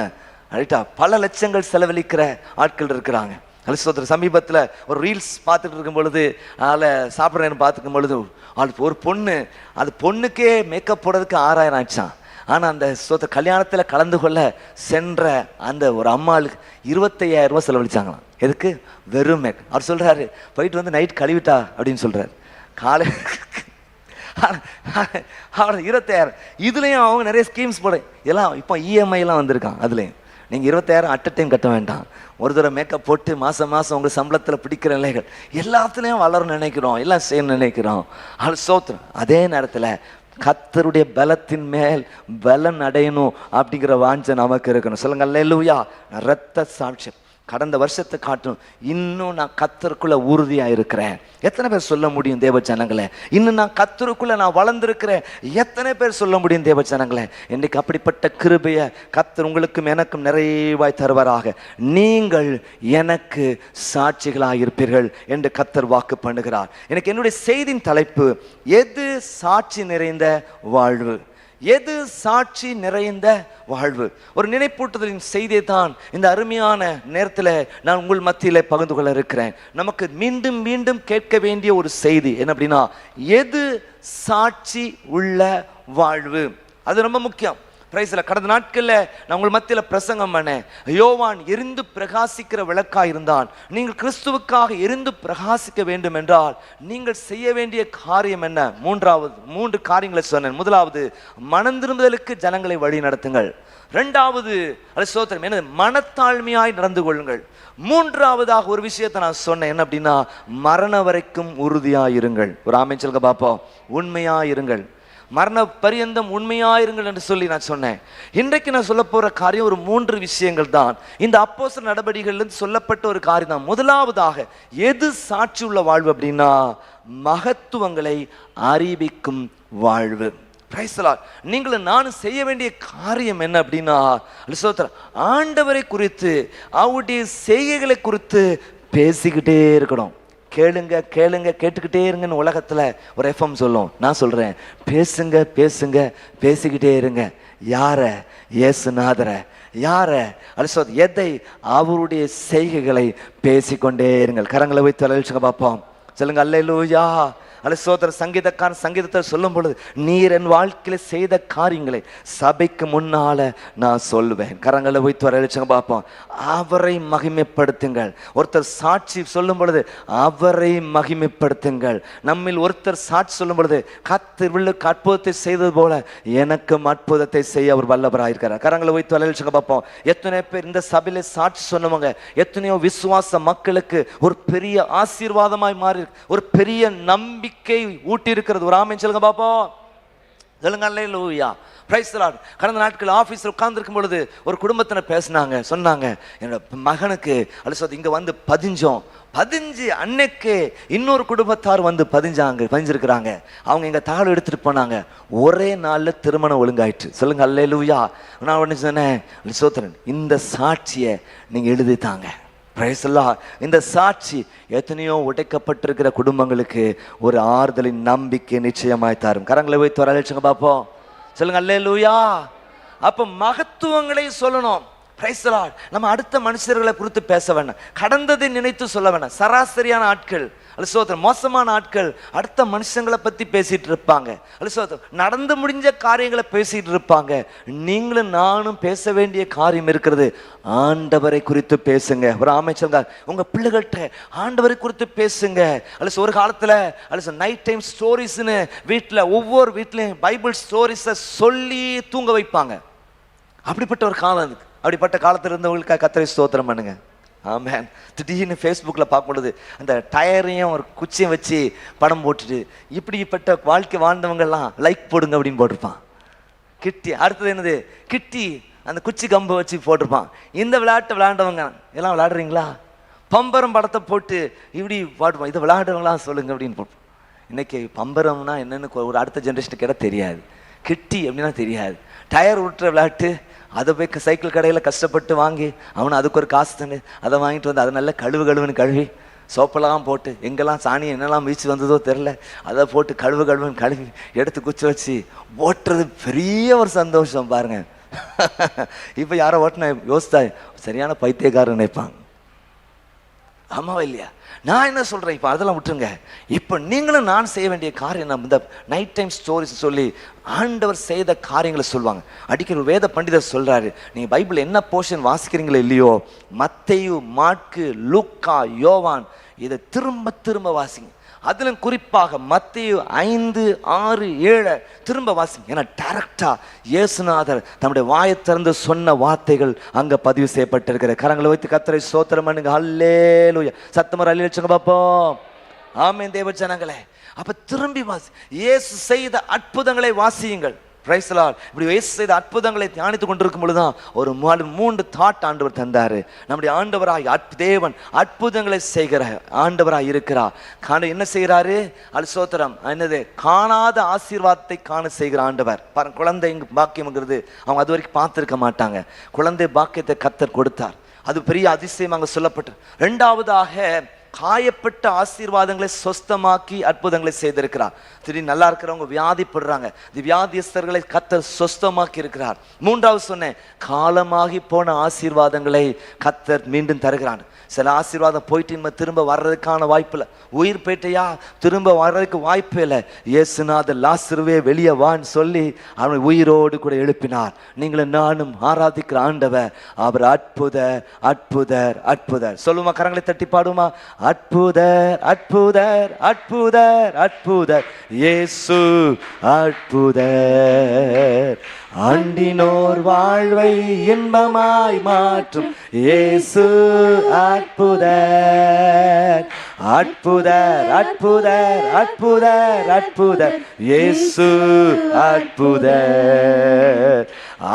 ரைட்டா? பல லட்சங்கள் செலவழிக்கிற ஆட்கள் இருக்கிறாங்க. அலிஸ்தோத்திர சமீபத்தில் ஒரு ரீல்ஸ் பார்த்துட்டு இருக்கும் பொழுது, அதில் சாப்பிட்றேன்னு பார்த்துக்கும் பொழுது ஒரு பொண்ணு, அது பொண்ணுக்கே மேக்கப் போடுறதுக்கு 6000 ஆச்சான். ஆனால் அந்த ஸ்தோத்திர கல்யாணத்தில் கலந்து கொள்ள சென்ற அந்த ஒரு அம்மாளுக்கு 25,000 ரூபா செலவழிச்சாங்களாம். எதுக்கு? வெறும் மேக்கப். அவர் சொல்கிறாரு, போயிட்டு வந்து நைட் கழுவிட்டா அப்படின்னு சொல்கிறார். காலை 25,000. இதுலேயும் அவங்க நிறைய ஸ்கீம்ஸ் போட எல்லாம் இப்போ இஎம்ஐலாம் வந்திருக்கான். அதுலேயும் நீங்கள் 25,000 அட் டைம் கட்ட வேண்டாம், ஒரு தடவை மேக்கப் போட்டு மாதம் உங்கள் சம்பளத்தில் பிடிக்கிற நிலைகள் எல்லாத்துலேயும் வளரணும்னு நினைக்கிறோம், எல்லாம் செய்யணும்னு நினைக்கிறோம். அது சோத்திரம். அதே நேரத்தில் கர்த்தருடைய பலத்தின் மேல் பலன் அடையணும் அப்படிங்கிற வாஞ்சை நமக்கு இருக்கணும். சொல்லுங்க அல்லேலூயா. இரத்த சாட்சியம். கடந்த வருஷத்தை காட்டும் இன்னும் நான் கர்த்தருக்குள்ள உறுதியா இருக்கிறேன். எத்தனை பேர் சொல்ல முடியும் தேவ ஜனங்களே? இன்னும் நான் கர்த்தருக்குள்ள நான் வளர்ந்திருக்கிறேன். எத்தனை பேர் சொல்ல முடியும் தேவ ஜனங்களே? இன்றைக்கு அப்படிப்பட்ட கிருபையை கர்த்தர் உங்களுக்கும் எனக்கும் நிறைவாய் தருவாராக. நீங்கள் எனக்கு சாட்சிகளாக இருப்பீர்கள் என்று கர்த்தர் வாக்கு பண்ணுகிறார். எனக்கு என்னுடைய செய்தியின் தலைப்பு, எது சாட்சி நிறைந்த வாழ்வு? எது சாட்சி நிறைந்த வாழ்வு? ஒரு நினைப்பூட்டுதலின் செய்தியை தான் இந்த அருமையான நேரத்தில் நான் உங்கள் மத்தியிலே பகிர்ந்து கொள்ள இருக்கிறேன். நமக்கு மீண்டும் மீண்டும் கேட்க வேண்டிய ஒரு செய்தி என்ன அப்படின்னா, எது சாட்சி உள்ள வாழ்வு? அது ரொம்ப முக்கியம். பிரைஸ்ல கடந்த நாட்களில் நான் உங்கள் மத்தியில் பிரசங்கம் பண்ணேன். யோவான் எரிந்து பிரகாசிக்கிற விளக்காக இருந்தான். நீங்கள் கிறிஸ்துவுக்காக எரிந்து பிரகாசிக்க வேண்டும் என்றால் நீங்கள் செய்ய வேண்டிய காரியம் என்ன? 3 காரியங்களை சொன்னேன். முதலாவது, மனம் திரும்புதலுக்கு ஜனங்களை வழி நடத்துங்கள். இரண்டாவது, ஸ்தோத்திரம், என்ன? மனத்தாழ்மையாய் நடந்து கொள்ளுங்கள். மூன்றாவதாக ஒரு விஷயத்தை நான் சொன்னேன், என்ன அப்படின்னா, மரண வரைக்கும் உறுதியாயிருங்கள். ஒரு ஆமென் சொல்லுங்க பாப்போம். உண்மையாயிருங்கள், மரண பரியந்தம் உண்மையாயிருங்கள் என்று சொல்லி நான் சொன்னேன். இன்றைக்கு நான் சொல்ல போற காரியம் ஒரு 3 விஷயங்கள் தான். இந்த அப்போஸ்தலர் நடபடிகளிலிருந்து சொல்லப்பட்ட ஒரு காரியம் தான். முதலாவதாக, எது சாட்சி உள்ள வாழ்வு அப்படின்னா, மகத்துவங்களை அறிவிக்கும் வாழ்வு. Praise the Lord. நீங்களும் நானும் செய்ய வேண்டிய காரியம் என்ன அப்படின்னா, ஆண்டவரை குறித்து அவருடைய செய்கைகளை குறித்து பேசிக்கிட்டே இருக்கணும். கேளுங்க கேளுங்க கேட்டுக்கிட்டே இருங்கன்னு உலகத்தில் ஒரு எஃப்எம் சொல்லும். நான் சொல்கிறேன், பேசுங்க பேசுங்க பேசிக்கிட்டே இருங்க. யார? இயேசுநாதர. யார? எதை? அவருடைய செய்கைகளை பேசிக்கொண்டே இருங்கள். கரங்களை வைத்து அழைச்சுங்க பார்ப்போம். சொல்லுங்க அல்லேலூயா. சோதர சங்கீதக்காரன் சங்கீதத்தை சொல்லும் பொழுது, நீர் என் வாழ்க்கையில செய்த காரியங்களை சபைக்கு முன்னால நான் சொல்லுவேன். கரங்களை வைத்து வரச்சங்க பார்ப்போம். அவரை மகிமைப்படுத்துங்கள். ஒருத்தர் சாட்சி சொல்லும் பொழுது அவரை மகிமைப்படுத்துங்கள். நம்மில் ஒருத்தர் சாட்சி சொல்லும் பொழுது, கர்த்தருக்கு அற்புதத்தை செய்தது போல எனக்கும் அற்புதத்தை செய்ய அவர் வல்லவராயிருக்கிறார். கரங்களை வைத்து வரச்சங்க பார்ப்போம். எத்தனை பேர் இந்த சபையில சாட்சி சொன்னவங்க, எத்தனையோ விசுவாச மக்களுக்கு ஒரு பெரிய ஆசீர்வாதமாய் மாறி, ஒரு பெரிய நம்பிக்கை ஊட்டி இருக்கிறது. ஒரு ஆமென் சொல்லுங்க பாப்போம். சொல்லுங்க அல்லேலூயா. Praise the Lord. கடந்த நாட்கள் ஆபீஸ்ல உட்கார்ந்து இருக்கும் பொழுது ஒரு குடும்பத்தினர் பேசினாங்க. சொன்னாங்க, என்னோட மகனுக்கு இங்க வந்து பதிஞ்சு அன்னைக்கு இன்னொரு குடும்பத்தார் வந்து பதிஞ்சிருக்கிறாங்க. அவங்க எங்க தகவல் எடுத்துட்டு போனாங்க. ஒரே நாள்ல திருமணம் ஒழுங்காயிற்று. சொல்லுங்க அல்லேலூயா. நான் உடனே சொன்னேன், இந்த சாட்சியை நீங்க எழுதித்தாங்க. இந்த சாட்சி எத்தனையோ உடைக்கப்பட்டிருக்கிற குடும்பங்களுக்கு ஒரு ஆறுதலின் நம்பிக்கை நிச்சயமாய் தரும். கரங்களை வைத்து வர அழைச்சுங்க பாப்போம். சொல்லுங்க அல்லேலூயா. அப்ப மகத்துவங்களை சொல்லணும். Praise the Lord. நம்ம அடுத்த மனுஷர்களை குறித்து பேச வேண்டாம், கடந்ததை நினைத்து சொல்ல வேண்டாம். சராசரியான ஆட்கள், மோசமான ஆட்கள் அடுத்த மனுஷங்களை பத்தி பேசிட்டு இருப்பாங்க. நடந்து முடிஞ்ச காரியங்களை பேசிட்டு இருப்பாங்க. நீங்களும் நானும் பேச வேண்டிய காரியம் இருக்கிறது. ஆண்டவரை குறித்து பேசுங்க. ஒரு அமைச்சங்க உங்க பிள்ளைகள்கிட்ட ஆண்டவரை குறித்து பேசுங்க. ஒரு காலத்துல நைட் டைம் ஸ்டோரிஸ்னு வீட்டுல ஒவ்வொரு வீட்லயும் பைபிள் ஸ்டோரிஸை சொல்லி தூங்க வைப்பாங்க. அப்படிப்பட்ட ஒரு காலம் இருக்கு. அப்படிப்பட்ட காலத்தில் இருந்தவங்களுக்காக கர்த்தரை ஸ்தோத்திரம் பண்ணுங்க. ஆமென். திடீர்னு ஃபேஸ்புக்கில் பார்க்கும்பொழுது அந்த டயரையும் ஒரு குச்சியும் வச்சு படம் போட்டுட்டு, இப்படிப்பட்ட வாழ்க்கை வாழ்ந்தவங்கெல்லாம் லைக் போடுங்க அப்படின்னு போட்டிருப்பான். கிட்டி அடுத்தது என்னது? கிட்டி அந்த குச்சி கம்பை வச்சு போட்டிருப்பான். இந்த விளையாட்டை விளையாண்டவங்க எல்லாம் விளையாடுறீங்களா? பம்பரம் படத்தை போட்டு இப்படி பாட்டுப்பான். இதை விளையாடுறவங்களா சொல்லுங்க அப்படின்னு போட்பான். இன்னைக்கு பம்பரம்னா என்னன்னு ஒரு அடுத்த ஜென்ரேஷனுக்கு கேட்டால் தெரியாது. கிட்டி அப்படின்னா தெரியாது. டயர் விட்டுற விளையாட்டு, அதை போய் சைக்கிள் கடையில் கஷ்டப்பட்டு வாங்கி அவனை அதுக்கு ஒரு காசு தண்ணு அதை வாங்கிட்டு வந்து அதை நல்லா கழுவுன்னு கழுவி சோப்பெல்லாம் போட்டு எங்கெல்லாம் சாணி என்னெல்லாம் மீச்சு வந்ததோ தெரில, அதை போட்டு கழுவுன்னு கழுவி எடுத்து குச்சி வச்சு ஓட்டுறது பெரிய ஒரு சந்தோஷம் பாருங்க. இப்போ யாரை ஓட்டின யோசித்தா சரியான பைத்தியக்காரன் நினைப்பாங்க. ஆமாவா இல்லையா? நான் என்ன சொல்றேன், இப்போ அதெல்லாம் விட்டுருங்க. இப்போ நீங்களும் நான் செய்ய வேண்டிய காரியம், நம்ம இந்த நைட் டைம் ஸ்டோரிஸ் சொல்லி ஆண்டவர் செய்த காரியங்களை சொல்லுவாங்க. அடிக்கடி வேத பண்டிதர் சொல்றாரு, நீங்க பைபிள் என்ன போர்ஷன் வாசிக்கிறீங்களோ இல்லையோ, மத்தேயு, மாற்கு, லூக்கா, யோவான், இதை திரும்ப திரும்ப வாசிங்க. அதிலும் குறிப்பாக மத்தேயு 5, 6, 7 திரும்ப வாசிங்க. ஏன்னா டைரக்டா இயேசுநாதர் தம்முடைய வாயை திறந்து சொன்ன வார்த்தைகள் அங்க பதிவு செய்யப்பட்டிருக்கிற. கரங்களை வைத்து கர்த்தரை ஸ்தோத்திரம் பண்ணுங்க. அல்லேலூயா. சத்தமர அல்லேலூயா சொல்லுங்க பாப்போம். ஆமென் தேவ ஜனங்களே. அப்ப திரும்பி வாசி, இயேசு செய்த அற்புதங்களை வாசியுங்கள். Praise the Lord. இப்படி இயேசு செய்த அற்புதங்களை தியானித்துக் கொண்டிருக்கும் பொழுதுதான் ஒரு 3 தாட் ஆண்டவர் தந்தாரு. நம்முடைய ஆண்டவராய் தேவன் அற்புதங்களை செய்கிற ஆண்டவராய் இருக்கிறார். என்ன செய்கிறாரு? ஸ்தோத்திரம். என்னது? காணாத ஆசீர்வாதத்தை காண செய்கிற ஆண்டவர். பாருங்க, குழந்தை பாக்கியம்ங்கிறது அவங்க அது வரைக்கும் பார்த்திருக்க மாட்டாங்க. குழந்தை பாக்கியத்தை கர்த்தர் கொடுத்தார். அது பெரிய அதிசயம் அங்க சொல்லப்பட்டு. இரண்டாவதாக காயப்பட்ட ஆசீர்வாதங்களை சொஸ்தமாக்கி அற்புதங்களை செய்திருக்கிறார். திடீர்னு நல்லா இருக்கிறவங்க வியாதிப்படுறாங்க, வியாதியஸ்தர்களை கர்த்தர் சொஸ்தமாக்கி இருக்கிறார். மூன்றாவது சொன்னேன், காலமாகி போன ஆசீர்வாதங்களை கர்த்தர் மீண்டும் தருகிறான். சில ஆசீர்வாதம் போயிட்டு இனிமே திரும்ப வர்றதுக்கான வாய்ப்பு இல்லை. உயிர் போயிட்டையா, திரும்ப வர்றதுக்கு வாய்ப்பு இல்லை. இயேசுநாதர் லாசருவே வெளியே வான்னு சொல்லி அவனை உயிரோடு கூட எழுப்பினார். நீங்களும் நானும் ஆராதிக்கிற ஆண்டவர் அவர் அற்புதர், அற்புதர், அற்புதர். சொல்லுமா, கரங்களை தட்டி பாடுமா? அற்புதர், அற்புதர், அற்புதர், அற்புதர் இயேசு அற்புதர். அண்டினோர் வாழ்வை இன்பமாய் மாற்றும் இயேசு அற்புதர், அற்புதர், அற்புதர், அற்புதர், அற்புதர் இயேசு அற்புதர்.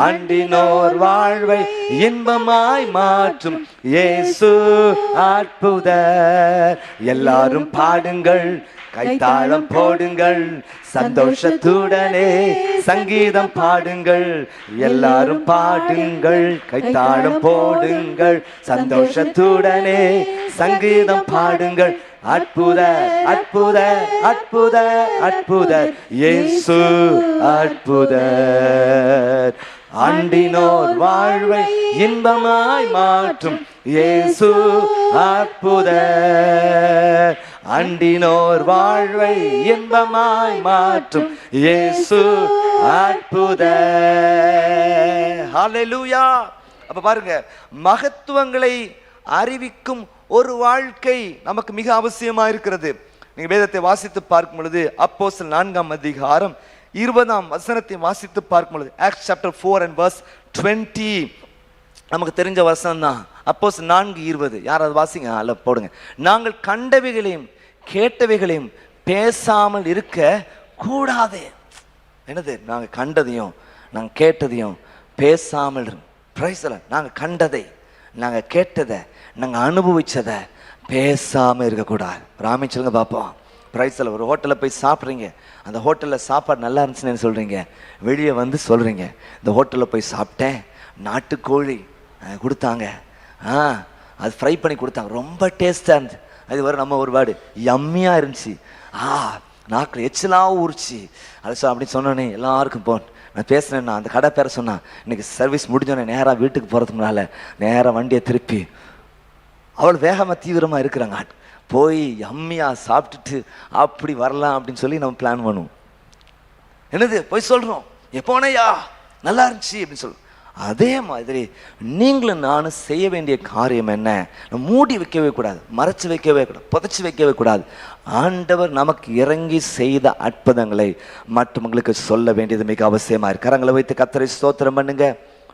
அண்டினோர் வாழ்வை இன்பமாய் மாற்றும் இயேசு அற்புதர். எல்லாரும் பாடுங்கள், கைத்தாளம் போடுங்கள், சந்தோஷத்துடனே சங்கீதம் பாடுங்கள். எல்லாரும் பாடுங்கள், கைத்தாளம் போடுங்கள், சந்தோஷத்துடனே சங்கீதம் பாடுங்கள். அற்புதர், அற்புதர், அற்புதர், அற்புதர் இயேசு அற்புதர். அண்டினோர் வாழ்வை இன்பமாய் மாற்றும் இயேசு அற்புதர். அண்டினோர் வாழ்வை இன்பமாய் மாற்றும் இயேசு அற்புதர். ஹல்லேலூயா. அப்ப பாருங்க, மகத்துவங்களை அறிவிக்கும் ஒரு வாழ்க்கை நமக்கு மிக அவசியமா இருக்கிறது. நீங்க வேதத்தை வாசித்து பார்க்கும் பொழுது அப்போஸ்தலர் 4ஆம் அதிகாரம் 20ஆம் வசனத்தை வாசித்து பார்க்கும் பொழுது, ஆக்ட்ஸ் சாப்டர் 4 and verse 20, நமக்கு தெரிஞ்ச வசனம் தான். அப்போஸ்தலர் 4:20. யாராவது வாசிங்க, அல்ல போடுங்க. நாங்கள் கண்டவைகளையும் கேட்டவைகளையும் பேசாமல் இருக்க கூடாது. என்னது? நாங்கள் கண்டதையும் நாங்கள் கேட்டதையும் பேசாமல் நாங்கள் கண்டதை, நாங்கள் கேட்டதை, நாங்கள் அனுபவிச்சதை பேசாமல் இருக்கக்கூடாது. ராமே சொல்லுங்க பார்ப்போம். பிரைஸில் ஒரு ஹோட்டலில் போய் சாப்பிட்றீங்க, அந்த ஹோட்டலில் சாப்பாடு நல்லா இருந்துச்சுன்னு சொல்கிறீங்க, வெளியே வந்து சொல்கிறீங்க, இந்த ஹோட்டலில் போய் சாப்பிட்டேன், நாட்டுக்கோழி கொடுத்தாங்க, அது ஃப்ரை பண்ணி கொடுத்தாங்க, ரொம்ப டேஸ்ட்டாக இருந்துச்சு. அது வர நம்ம ஒரு வேர்டு யம்மியாக இருந்துச்சு, நாக்கில் எச்சலாகவும் ஊறிச்சு. அது அப்படின்னு சொன்னோன்னே எல்லாருக்கும் போன் நான் பேசுனேன்னா அந்த கடை பேரை சொன்னான். இன்னைக்கு சர்வீஸ் முடிஞ்சோடனே நேராக வீட்டுக்கு போகிறதுக்கு முன்னால் நேராக வண்டியை திருப்பி அவள் வேகமாக தீவிரமாக இருக்கிறாங்க, போய் யம்மியாக சாப்பிட்டுட்டு அப்படி வரலாம் அப்படின்னு சொல்லி நம்ம பிளான் பண்ணுவோம். என்னது போய் சொல்கிறோம், எப்போனையா நல்லா இருந்துச்சு அப்படின்னு சொல்லுவோம். அதே மாதிரி நீங்களும் நானும் செய்ய வேண்டிய காரியம் என்ன? மூடி வைக்கவே கூடாது, மறைச்சு வைக்கவே கூடாது, புதைச்சி வைக்கவே கூடாது. ஆண்டவர் நமக்கு இறங்கி செய்த அற்புதங்களை மற்றவங்களுக்கு சொல்ல வேண்டியது மிக அவசியமா இருக்கு. கரங்களை வைத்து கர்த்தரை ஸ்தோத்திரம் பண்ணுங்க.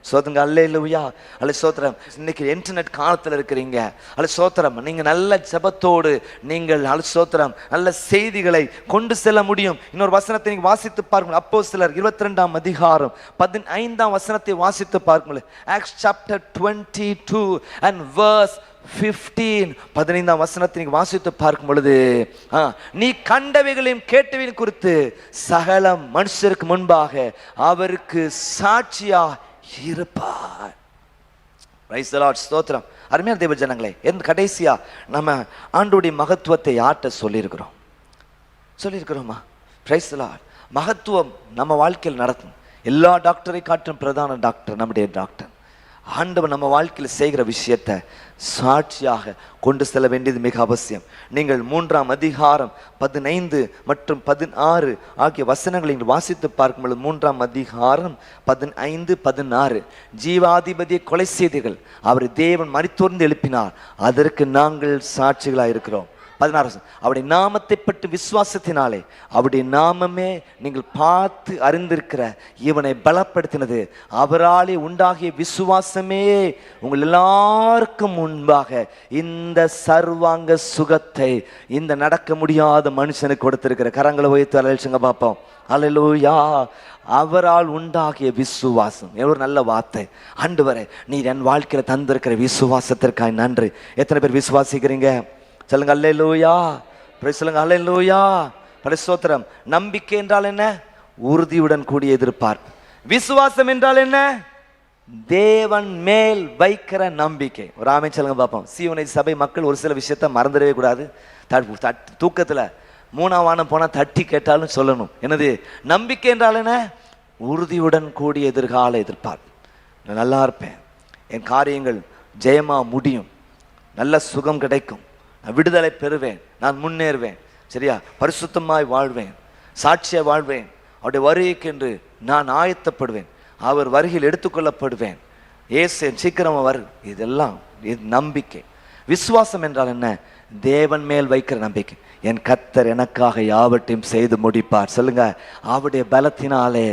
சோதங்க அல்லேலூயா, அல்ல சோத்திரம். இன்னைக்கு இன்டர்நெட் காலத்தில் இருக்கிறீங்க, அல்ல சோத்திரம். நீங்கள் நல்ல ஜபத்தோடு நீங்கள் அல்ல சோத்திரம் நல்ல செய்திகளை கொண்டு செல்ல முடியும். இன்னொரு வசனத்தை நீங்கள் வாசித்து பார்க்கணும். அப்போஸ்தலர் 22ஆம் அதிகாரம் 15ஆம் வசனத்தை வாசித்து பார்க்கணும். Acts chapter 22 and verse 15. 15ஆம் வசனத்தை நீங்க வாசித்து பார்க்கும் பொழுது, நீ கண்டவைகளையும் கேட்டவைகளையும் குறித்து சகல மனுஷருக்கு முன்பாக அவருக்கு சாட்சியா இருப்பார். பிரைஸ் தி லார்ட், ஸ்தோத்திரம். அருமையான தேவ ஜனங்களே, கடைசியா நம்ம ஆண்டவருடைய மகத்துவத்தை யார்கிட்ட சொல்லியிருக்கிறோமா? Praise the Lord. மகத்துவம் நம்ம வாழ்க்கையில் நடக்கும். எல்லா டாக்டரை காட்டும் பிரதான டாக்டர் நம்முடைய டாக்டர். ஆண்டவர் நம்ம வாழ்க்கையில் செய்கிற விஷயத்தை சாட்சியாக கொண்டு செல்ல வேண்டியது மிக அவசியம். நீங்கள் 3ஆம் அதிகாரம் 15 மற்றும் 16 ஆகிய வசனங்களை வாசித்து பார்க்கும்போது, 3ஆம் அதிகாரம் 15, 16, ஜீவாதிபதியை கொலை செய்தீர்கள், அவர் தேவன் மரித்தோர்ந்து எழுப்பினார், அதற்கு நாங்கள் சாட்சிகளாக இருக்கிறோம். 16 அவருடைய நாமத்தை பற்றி விசுவாசத்தினாலே அவருடைய நாமமே நீங்கள் பார்த்து அறிந்திருக்கிற இவனை பலப்படுத்தினது. அவராலே உண்டாகிய விசுவாசமே உங்கள் எல்லாருக்கும் முன்பாக இந்த சர்வாங்க சுகத்தை இந்த நடக்க முடியாத மனுஷனுக்கு கொடுத்திருக்கிற. கரங்களை உயர்த்தி அழைச்சுங்க பார்ப்போம். அல்லேலூயா. அவரால் உண்டாகிய விசுவாசம் ஒரு நல்ல வார்த்தை. ஆண்டவரே, நீர் என் வாழ்க்கையில தந்திருக்கிற விசுவாசத்திற்காக நன்றி. எத்தனை பேர் விசுவாசிக்கிறீங்க? சொல்லுங்க அல்லேலூயா. சொல்லுங்க அல்லேலூயா. பரிசுத்தம். நம்பிக்கை என்றால் என்ன? உறுதியுடன் கூடிய எதிர்பார்ப்பு. விசுவாசம் என்றால் என்ன? தேவன் மேல் வைக்கிற நம்பிக்கை. ஒரு ஆமென் சொல்லுங்க பார்ப்போம். சீயோனை சபை மக்கள் ஒரு சில விஷயத்த மறந்துடவே கூடாது. தூக்கத்துல 3ஆம் வானம் போனா தட்டி கேட்டாலும் சொல்லணும். என்னது? நம்பிக்கை என்றால் என்ன? உறுதியுடன் கூடிய எதிர்கால எதிர்பார்ப்பு. நான் நல்லா இருப்பேன், என் காரியங்கள் ஜெயமா முடியும், நல்ல சுகம் கிடைக்கும், நான் விடுதலை பெறுவேன், நான் முன்னேறுவேன், சரியா, பரிசுத்தமாய் வாழ்வேன், சாட்சியை வாழ்வேன், அவருடைய வருகைக்கென்று நான் ஆயத்தப்படுவேன், அவர் வருகையில் எடுத்துக்கொள்ளப்படுவேன், ஏசு சீக்கிரமா வரு. இதெல்லாம் நம்பிக்கை. விசுவாசம் என்றால் என்ன? தேவன் மேல் வைக்கிற நம்பிக்கை. என் கர்த்தர் எனக்காக யாவற்றையும் செய்து முடிப்பார். சொல்லுங்க. அவருடைய பலத்தினாலே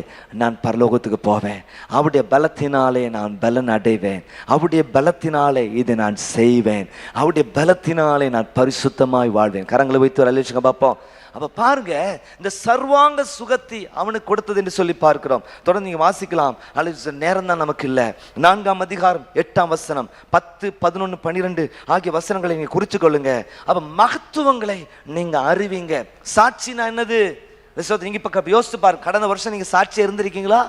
நான் பரலோகத்துக்கு போவேன், அவருடைய பலத்தினாலே நான் பலன் அடைவேன், அவருடைய பலத்தினாலே இதை நான் செய்வேன், அவருடைய பலத்தினாலே நான் பரிசுத்தமாய் வாழ்வேன். கரங்களை வைத்து ஒரு அழிச்சுங்க பார்ப்போம். அப்ப பாருங்க, இந்த சர்வாங்க சுகத்தை அவனுக்கு கொடுத்தது என்று சொல்லி பார்க்கிறோம். தொடர்ந்து நீங்க வாசிக்கலாம். அல்லது நேரம் தான் நமக்கு இல்லை. 4ஆம் அதிகாரம் 8ஆம் வசனம், 10, 11, 12 ஆகிய வசனங்களை நீங்க குறிச்சு கொள்ளுங்க. அப்ப மகத்துவங்களை நீங்க அறிவிங்க. சாட்சினா என்னது? நீங்க இப்ப யோசிச்சு பாருங்க. கடந்த வருஷம் நீங்க சாட்சியா இருந்திருக்கீங்களா?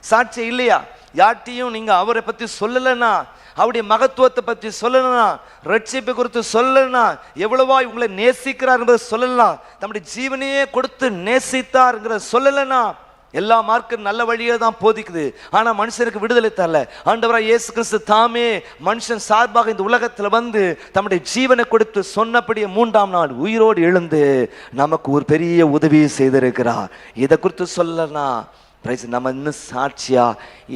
சாட்சியா இல்லையா? யார்ட்டையும் நீங்க அவரை பத்தி சொல்லலைன்னா, அவருடைய மகத்துவத்தை பற்றி சொல்லலாம், ரட்சிப்பை குறித்து சொல்லலாம், எவ்வளவாய் உங்களை நேசிக்கிறார் என்பதை சொல்லலாம், தம்முடைய ஜீவனையே கொடுத்து நேசித்தார்ங்கிறத சொல்லலாம். எல்லா மார்க்கும் நல்ல வழியை தான் போதிக்குது. ஆனா மனுஷனுக்கு விடுதலை தரல. ஆண்டவராய் இயேசு கிறிஸ்து தாமே மனுஷன் சார்பாக இந்த உலகத்துல வந்து தம்முடைய ஜீவனை கொடுத்து சொன்னபடியே 3ஆம் நாள் உயிரோடு எழுந்து நமக்கு ஒரு பெரிய உதவியை செய்திருக்கிறார். இதை குறித்து சொல்லலாம். நம்ம இன்னும் சாட்சியா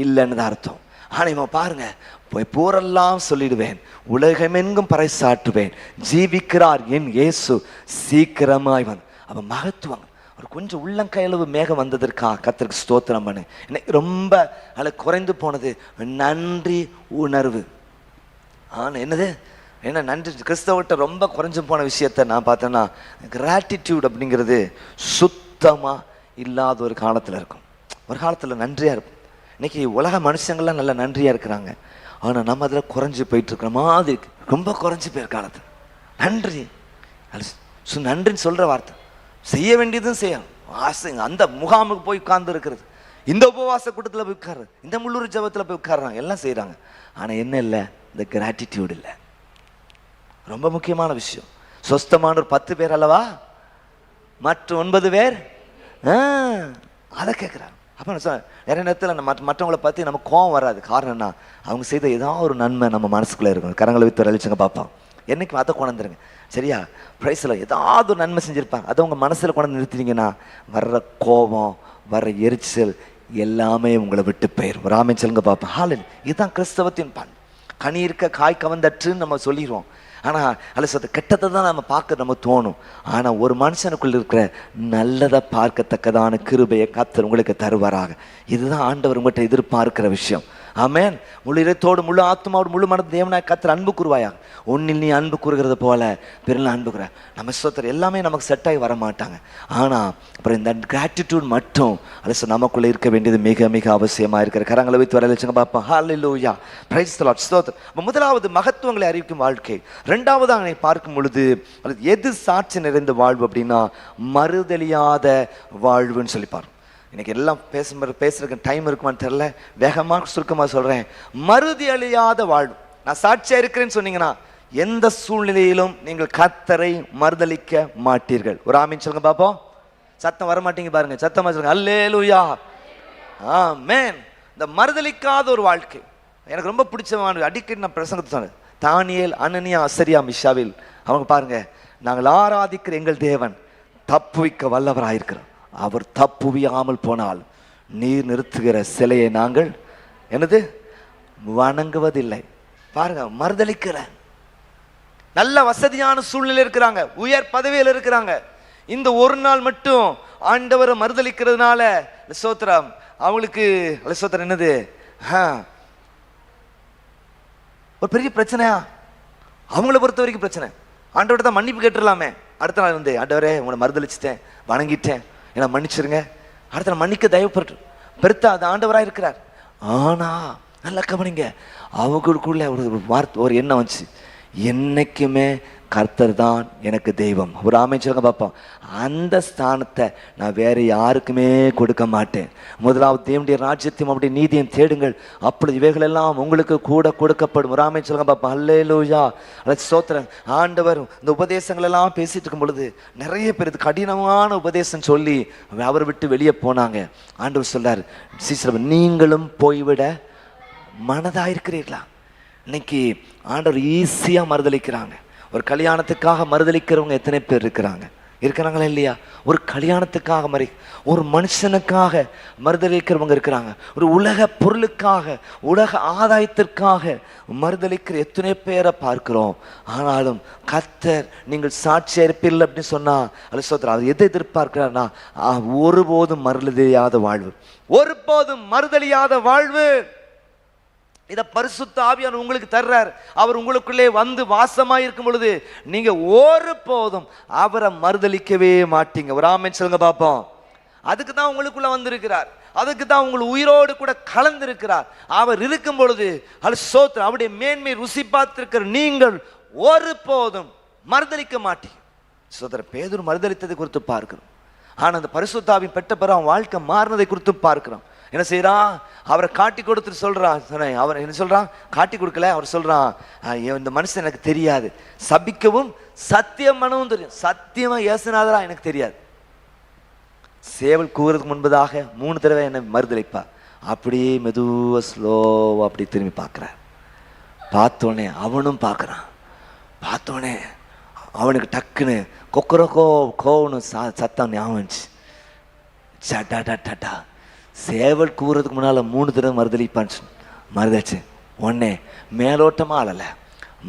இல்லைன்னு தான் அர்த்தம். ஆனா இவன் பாருங்க, போய் போரெல்லாம் சொல்லிடுவேன், உலகமெங்கும் பறைசாற்றுவேன், ஜீவிக்கிறார் என் இயேசு சீக்கிரமாய் வந்து. அப்ப மகத்துவம் ஒரு கொஞ்சம் உள்ளங்கையளவு மேகம் வந்ததற்காக கர்த்தருக்கு ஸ்தோத்திரம் பண்ணு. எனக்கு ரொம்ப குறைந்து போனது நன்றி உணர்வு. என்னது? என்ன நன்றி? கிறிஸ்தவர்கிட்ட ரொம்ப குறைஞ்சு போன விஷயத்த நான் பார்த்தேன்னா, கிராட்டிடியூட் அப்படிங்கிறது சுத்தமா இல்லாத ஒரு காலத்துல இருக்கும். ஒரு காலத்துல நன்றியா இருக்கும். இன்னைக்கு உலக மனுஷங்கள்லாம் நல்ல நன்றியா இருக்கிறாங்க. ஆனா நம்ம அதில் குறைஞ்சி போயிட்டு இருக்கிற மாதிரி ரொம்ப குறைஞ்சி போயிருக்க காலத்து. நன்றி நன்றின்னு சொல்ற வார்த்தை. செய்ய வேண்டியதும் செய்யணும். ஆசைங்க அந்த முகாமுக்கு போய் உட்கார்ந்து இருக்கிறது, இந்த உபவாச கூட்டத்தில் போய் உட்கார்றது, இந்த முள்ளூர் ஜபத்தில் போய் உட்கார்றாங்க, எல்லாம் செய்யறாங்க. ஆனா என்ன இல்லை? இந்த கிராட்டிடியூட் இல்லை. ரொம்ப முக்கியமான விஷயம். சொஸ்தமான ஒரு 10 பேர் அல்லவா, மற்ற 9 பேர் அதை கேட்குறாங்க. அப்போ நிறைய நேரத்தில் மற்றவங்களை பற்றி நம்ம கோவம் வராது. காரணம் என்ன? அவங்க செய்த ஏதாவது ஒரு நன்மை நம்ம மனசுக்குள்ளே இருக்கும். கரங்களை வைத்து அழிச்சுங்க பார்ப்போம். என்னைக்கு அதை கொண்டுருங்க, சரியா? பிரைஸில் ஏதாவது ஒரு நன்மை செஞ்சுருப்பாங்க, அதை உங்கள் மனசில் கொண்டு நிறுத்தினீங்கன்னா வர்ற கோபம், வர்ற எரிச்சல் எல்லாமே உங்களை விட்டு போயிடும். ராமன் சொல்லுங்க பார்ப்போம். ஹாலன், இதுதான் கிறிஸ்தவத்தின் பண். கனி இருக்க காய் கவர்ந்தற்றுன்னு நம்ம சொல்லிடுவோம். ஆனால் அல்ல கெட்டதை தான் நம்ம பார்க்க நம்ம தோணும். ஆனால் ஒரு மனுஷனுக்குள்ள இருக்கிற நல்லதை பார்க்கத்தக்கதான கிருபையை கர்த்தர் உங்களுக்கு தருவாராக. இதுதான் ஆண்டவர் உங்கள்கிட்ட எதிர்பார்க்கிற விஷயம். ஆமென். முழு இதயத்தோடு முழு ஆத்மாவோடு முழு மனது தேவனாய் கர்த்தர் அன்பு கூறுவாயாக. ஒன்னில் நீ அன்பு கூறுகிறது போல பிறல அன்பு கூற. நம்ம சோத்தர் எல்லாமே நமக்கு செட்டாகி வர மாட்டாங்க. ஆனால் அப்புறம் இந்த கிராட்டிடியூட் மட்டும் அல்ல நமக்குள்ளே இருக்க வேண்டியது மிக மிக அவசியமாக இருக்கிற. கரங்களை வைத்து வர வச்சுங்க பார்ப்போம். ஹல்லேலூயா, பிரைஸ் தி லார்ட், ஸ்தோத்திரம். முதலாவது மகத்துவங்களை அறிவிக்கும் வாழ்க்கை. ரெண்டாவதாக பார்க்கும் பொழுது எது சாட்சி நிறைந்த வாழ்வு அப்படின்னா மறுதலியாத வாழ்வுன்னு சொல்லிப்பார். இன்னைக்கு எல்லாம் பேசுறதுக்கு டைம் இருக்குமான்னு தெரியல, வேகமாக சுருக்கமாக சொல்றேன். மறுதி அழியாத வாழ்வு. நான் சாட்சியா இருக்கிறேன்னு சொன்னீங்கன்னா எந்த சூழ்நிலையிலும் நீங்கள் கர்த்தரை மறுதலிக்க மாட்டீர்கள். ஒரு ஆமீன் சொல்லுங்க பாப்போம். சத்தம் வர மாட்டீங்க பாருங்க, சத்தமா சொல்லுங்க அல்லேலூயா, ஆமென். இந்த மறுதலிக்காத ஒரு வாழ்க்கை எனக்கு ரொம்ப பிடிச்சமான. அடிக்கடி நான் பிரசங்கத்தை சொன்னேன். தானியேல், அனனியா, அசரியா, மிஷாவில் அவங்க பாருங்க, நாங்கள் ஆராதிக்கிற எங்கள் தேவன் தப்புவிக்க வல்லவராயிருக்கிறோம். அவர் தப்புவியாமல் போனால் நீர் நிறுத்துகிற சிலையை நாங்கள் என்னது வணங்குவதில்லை. பாருங்க, மறுதலிக்கல. நல்ல வசதியான சூழ்நிலை இருக்கிறாங்க, உயர் பதவியில் இருக்கிறாங்க. இந்த ஒரு நாள் மட்டும் ஆண்டவரை மறுதலிக்கிறதுனால ஸ்தோத்திரம் அவங்களுக்கு ஸ்தோத்திரம் என்னது ஒரு பெரிய பிரச்சனையா? அவங்கள பொறுத்த வரைக்கும் பிரச்சனை. ஆண்டவர்கிட்ட தான் மன்னிப்பு கேட்டுடலாமே. அடுத்த நாள் வந்து ஆண்டவரே உங்களை மறுதலிச்சிட்டேன், வணங்கிட்டேன், என்ன மன்னிச்சிருங்க, அடுத்த நாள் மன்னிக்க தயவுப்பட்டு பெருத்தா அது ஆண்டவராக இருக்கிறார். ஆனா நல்லா கவனிங்க, அவங்களுக்குள்ள ஒரு வார்த்தை ஒரு எண்ணம் வந்துச்சு, என்னைக்குமே கர்த்தர் தான் எனக்கு தெய்வம். ஒரு ஆமென் சொல்லுங்க பார்ப்போம். அந்த ஸ்தானத்தை நான் வேற யாருக்குமே கொடுக்க மாட்டேன். முதலாவது தேவனுடைய ராஜ்யத்தையும் அவருடைய நீதியையும் தேடுங்கள், அப்பொழுது இவைகள் எல்லாம் உங்களுக்கு கூட கொடுக்கப்படும். ஒரு ஆமென் சொல்லுங்க பார்ப்போம். அல்லேலூயா, ஸ்தோத்திரம். ஆண்டவர் இந்த உபதேசங்கள் எல்லாம் பேசிட்டு இருக்கும் பொழுது நிறைய பேர் இது கடினமான உபதேசம் சொல்லி அவரை விட்டு வெளியே போனாங்க. ஆண்டவர் சொல்றார், சீசர் நீங்களும் போய்விட மனதாயிருக்கிறீர்களா? இன்னைக்கு ஆண்டவர் ஈஸியா மறுதலிக்கிறாங்க. ஒரு கல்யாணத்துக்காக மறுதலிக்கிறவங்க எத்தனை பேர் இருக்கிறாங்களா இல்லையா? ஒரு கல்யாணத்துக்காக ஒரு மனுஷனுக்காக மறுதலிக்கிறவங்க இருக்கிறாங்க. ஒரு உலக பொருளுக்காக, உலக ஆதாயத்திற்காக மறுதலிக்கிற எத்தனை பேரை பார்க்கிறோம். ஆனாலும் கர்த்தர் நீங்கள் சாட்சியா இருப்பீர்கள் அப்படின்னு சொன்னா அல்ல அது எதை எதிர்பார்க்கிறார்னா ஒருபோதும் மறுதலியாத வாழ்வு, ஒருபோதும் மறுதலியாத வாழ்வு. இதை பரிசுத்த ஆவியானவர் உங்களுக்கு தர்றார். அவர் உங்களுக்குள்ளே வந்து வாசமாய் இருக்கும் பொழுது நீங்க ஒரு போதும் அவரை மறுதலிக்கவே மாட்டீங்க. ஒரு ஆமென் சொல்லுங்க பார்ப்போம். அதுக்கு தான் உங்களுக்குள்ள வந்திருக்கிறார், அதுக்கு தான் உங்கள் உயிரோடு கூட கலந்திருக்கிறார். அவர் இருக்கும் பொழுது ஸ்தோத்திரம் அவருடைய மேன்மை ருசி பார்த்திருக்கிற நீங்கள் ஒரு போதும் மறுதலிக்க மாட்டீங்க. ஸ்தோத்திரம். பேதுரு மறுதலித்ததை குறித்து பார்க்கிறோம். ஆனா அந்த பரிசுத்த ஆவி பெற்ற பிறகு அவன் வாழ்க்கை மாறினதை குறித்து பார்க்கிறோம். என்ன செய்யறான்? அவரை காட்டி கொடுத்துட்டு சொல்றான். அவர் என்ன சொல்றான்? காட்டி கொடுக்கல. அவர் சொல்றான், இந்த மனுஷன் எனக்கு தெரியாது, சபிக்கவும் சத்தியம் பண்ணவும் தெரியும். சத்தியமா ஏசுனாதரா எனக்கு தெரியாது. சேவல் கூறதுக்கு முன்பதாக 3 தடவை என்ன மறுதலிப்பா. அப்படியே மெதுவா ஸ்லோவா அப்படி திரும்பி பார்க்கிறார். பார்த்தோடனே அவனும் பார்க்கறான். பார்த்தோடனே அவனுக்கு டக்குன்னு கொக்கரோ கோவனு சத்தம் ஞாபகம் வந்துச்சு. சட்டா சேவல் கூறதுக்கு முன்னால 3 தடவை மறுதலிப்பான்னு மறுதலிச்சு உடனே மேலோட்டமா அழல,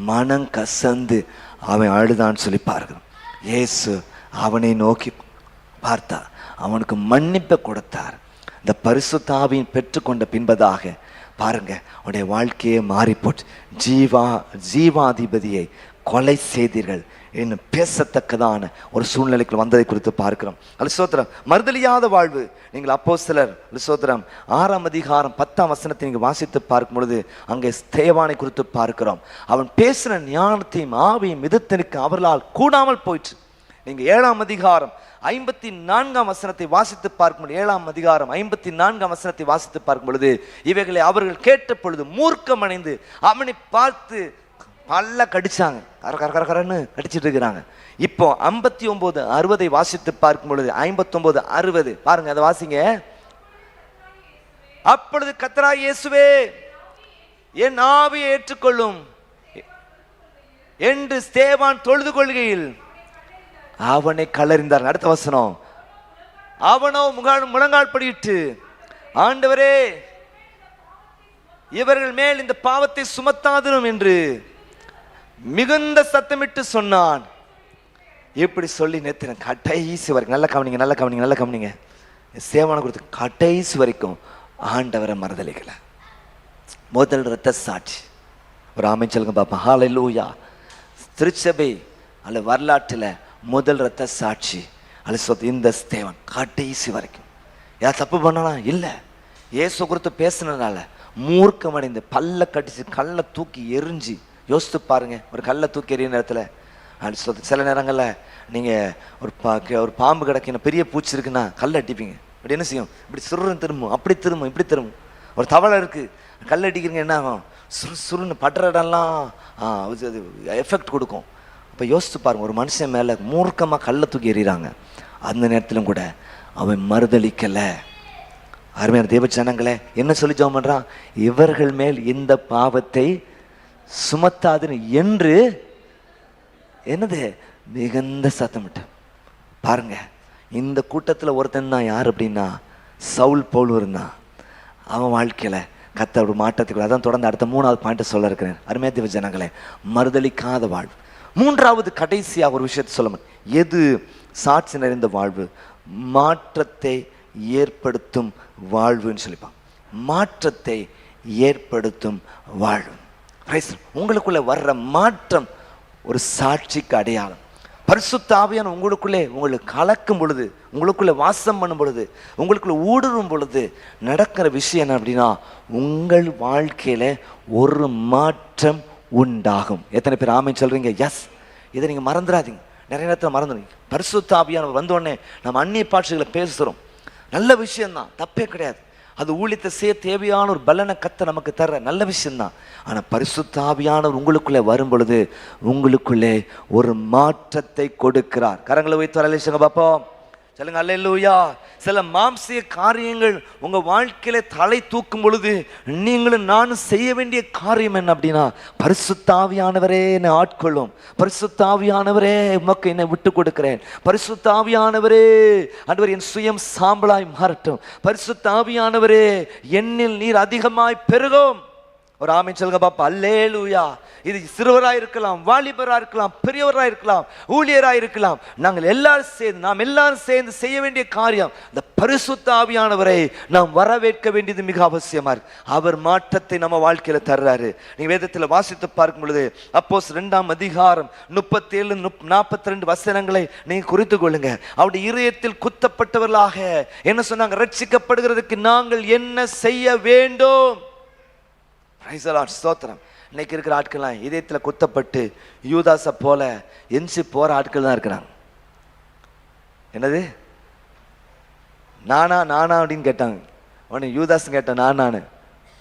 மனம் கசந்து அவன் அழுதான்னு சொல்லி பார்க்கிறோம். இயேசு அவனை நோக்கி பார்த்தார், அவனுக்கு மன்னிப்பை கொடுத்தார். இந்த பரிசுத்த ஆவியை பெற்றுக்கொண்ட பின்பதாக பாருங்க உடைய வாழ்க்கையே மாறி போச்சு. ஜீவாதிபதியை கொலை செய்தீர்கள் இன்னும் பேசத்தக்கதான ஒரு சூழ்நிலைக்கு வந்ததை குறித்து பார்க்கிறோம். அல்ல மறுதலியாத வாழ்வு. நீங்கள் அப்போஸ்தலர் 6ஆம் அதிகாரம் 10ஆம் வசனத்தை நீங்கள் வாசித்து பார்க்கும் பொழுது அங்கே ஸ்தேவானை குறித்து பார்க்கிறோம். அவன் பேசின ஞானத்தையும் ஆவியும் மிதத்தனுக்கு அவர்களால் கூடாமல் போயிற்று. நீங்க 7ஆம் அதிகாரம் 54ஆம் வசனத்தை வாசித்து பார்க்கும் பொழுது 7ஆம் அதிகாரம் 54ஆம் வசனத்தை வாசித்து பார்க்கும் பொழுது இவைகளை அவர்கள் கேட்ட பொழுது மூர்க்கம் அடைந்து அவனை பார்த்து பல்ல கடிச்சாங்க, கரன்னு கடிச்சிட்டு இருக்கிறாங்க. இப்போ 59:60 வாசித்து பார்க்கும் பொழுது 59:60 பாருங்க, அதை வாசிங்க. அப்பொழுது கர்த்தராகிய இயேசுவே என் ஆவியை ஏற்றுக்கொள்ளும் என்று ஸ்தேவான் தொழுது கொள்கையில் அவனை கல்லறிந்தார். அடுத்த வசனம், அவனோ முழங்கால் படியிட்டு ஆண்டவரே இவர்கள் மேல் இந்த பாவத்தை சுமத்தாதிரும் என்று மிகுந்த சத்தமிட்டு சொன்னான். இப்படி சொல்லி நேத்தின கடைசி வரைக்கும் நல்ல கவனிங்க சேவான கொடுத்து கடைசி வரைக்கும் ஆண்டவரை மறுதலிக்கல. முதல் இரத்த சாட்சி. ஒரு ஆமென் சொல்லுங்க பாப்பா. ஹல்லேலூயா. திருச்சபை அல்ல வரலாற்றில் முதல் இரத்த சாட்சி அல்ல இந்த ஸ்தேவான் கடைசி வரைக்கும். யார் தப்பு பண்ணனா இல்லை, இயேசு குறித்து பேசுனதுனால மூர்க்கம் அடைந்து பல்ல கடிச்சு கல்லை தூக்கி எரிஞ்சு. யோசித்து பாருங்க, ஒரு கல்லை தூக்கி எறிய நேரத்தில் சில நேரங்களில் நீங்கள் ஒரு பாம்பு கிடக்கின பெரிய பூச்சி இருக்குன்னா கல்லை அடிப்பீங்க. அப்படி என்ன செய்யும்? இப்படி சுருன்னு திரும்பும், அப்படி திரும்பும், இப்படி திரும்பும். ஒரு தவளை இருக்குது, கல் அடிக்கிறீங்க என்ன ஆகும்? சுருன்னு படுற இடம்லாம் அது எஃபெக்ட் கொடுக்கும். அப்போ யோசித்து பாருங்க, ஒரு மனுஷன் மேலே மூர்க்கமாக கல்லை தூக்கி எறிகிறாங்க. அந்த நேரத்திலும் கூட அவன் மறுதலிக்கலை. அருமையான தேவ ஜனங்களே, என்ன சொல்லி ஜெபம் பண்ணுறான்? இவர்கள் மேல் இந்த பாவத்தை சுமத்தாது என்று என்னது மிகுந்த சத்தமிட்டு. பாருங்க, இந்த கூட்டத்தில் ஒருத்தன் தான் யார் அப்படின்னா சவுல் பவுல் இருந்தான். அவன் வாழ்க்கையில கர்த்தர் ஒரு மாற்றத்துக்கு. அதான் தொடர்ந்து அடுத்த 3வது பாயிண்ட் சொல்ல இருக்கிறேன். அருமையான தேவ ஜனங்களே, மறுதலிக்காத வாழ்வு, மூன்றாவது கடைசியாக ஒரு விஷயத்தை சொல்ல முடியும். எது சாட்சி நிறைந்த வாழ்வு? மாற்றத்தை ஏற்படுத்தும் வாழ்வுன்னு சொல்லிப்பாங்க. மாற்றத்தை ஏற்படுத்தும் வாழ்வு. உங்களுக்குள்ள வர்ற மாற்றம் ஒரு சாட்சிக்கு அடையாளம். பரிசுத்த ஆவியானவர் உங்களுக்கு கலக்கும் பொழுது, உங்களுக்குள்ள வாசம் பண்ணும் பொழுது, உங்களுக்குள்ள ஊடுருவும் பொழுது நடக்கிற விஷயம் என்ன அப்படின்னா, உங்கள் வாழ்க்கையில ஒரு மாற்றம் உண்டாகும். எத்தனை பேர் ஆமென் சொல்றீங்க? எஸ். இதை நீங்க மறந்துடாதீங்க. நிறைய நேரத்தில் மறந்துடுங்க. பரிசுத்த ஆவியானவர் வந்தோடனே நம்ம அந்நிய பாஷைகளை பேசுகிறோம். நல்ல விஷயம்தான், தப்பே கிடையாது. அது ஊழியத்தை செய்ய தேவையான ஒரு பலனை கத்த நமக்கு தர்ற நல்ல விஷயம்தான். ஆனால் பரிசுத்த ஆவியானவர் உங்களுக்குள்ளே வரும் பொழுது உங்களுக்குள்ளே ஒரு மாற்றத்தை கொடுக்கிறார். கரங்களை வைத்து வரலேஷங்க பார்ப்போம். சொல்லுங்க அல்லேலூயா. சில மாம்சிய காரியங்கள் உங்க வாழ்க்கையில தலை தூக்கும் பொழுது நீங்களும் நானும் செய்ய வேண்டிய காரியம் என்ன அப்படின்னா, பரிசுத்த ஆவியானவரே என்னை ஆட்கொள்ளும், பரிசுத்த ஆவியானவரே உமக்கு என்னை விட்டு கொடுக்கிறேன், பரிசுத்த ஆவியானவரே ஆண்டவர் என் சுயம் சாம்பலாய் மாறட்டும், பரிசுத்த ஆவியானவரே என்னில் நீர் அதிகமாய் பெருகும். ஒரு ஆமென் சொல்லுங்க பாப்பா. அல்லேலூயா. இது சிறுவராக இருக்கலாம், வாலிபராக இருக்கலாம், பெரியவராக இருக்கலாம், ஊழியராக இருக்கலாம். நாம் எல்லாரும் சேர்ந்து செய்ய வேண்டிய காரியம், இந்த பரிசுத்த ஆவியானவரை நாம் வரவேற்க வேண்டியது மிக அவசியமா இருக்கு. அவர் மாற்றத்தை நம்ம வாழ்க்கையில தர்றாரு. நீங்க வேதத்துல வாசித்து பார்க்கும் பொழுது அப்போஸ்தலர் 2ஆம் அதிகாரம் 37-42 வசனங்களை நீங்க குறித்து கொள்ளுங்க. அவருடைய இதயத்தில் குத்தப்பட்டவர்களாக என்ன சொன்னாங்க? ரட்சிக்கப்படுகிறதுக்கு நாங்கள் என்ன செய்ய வேண்டும்? ஸ்தோத்திரம். இன்னைக்கு இருக்கிற ஆட்கள்லாம் இதயத்தில் குத்தப்பட்டு யூதாச போல எஞ்சி போற ஆட்கள் தான் இருக்கிறாங்க. என்னது நானா நானா அப்படின்னு கேட்டாங்க. உடனே யூதாஸ் கேட்டான் நானு.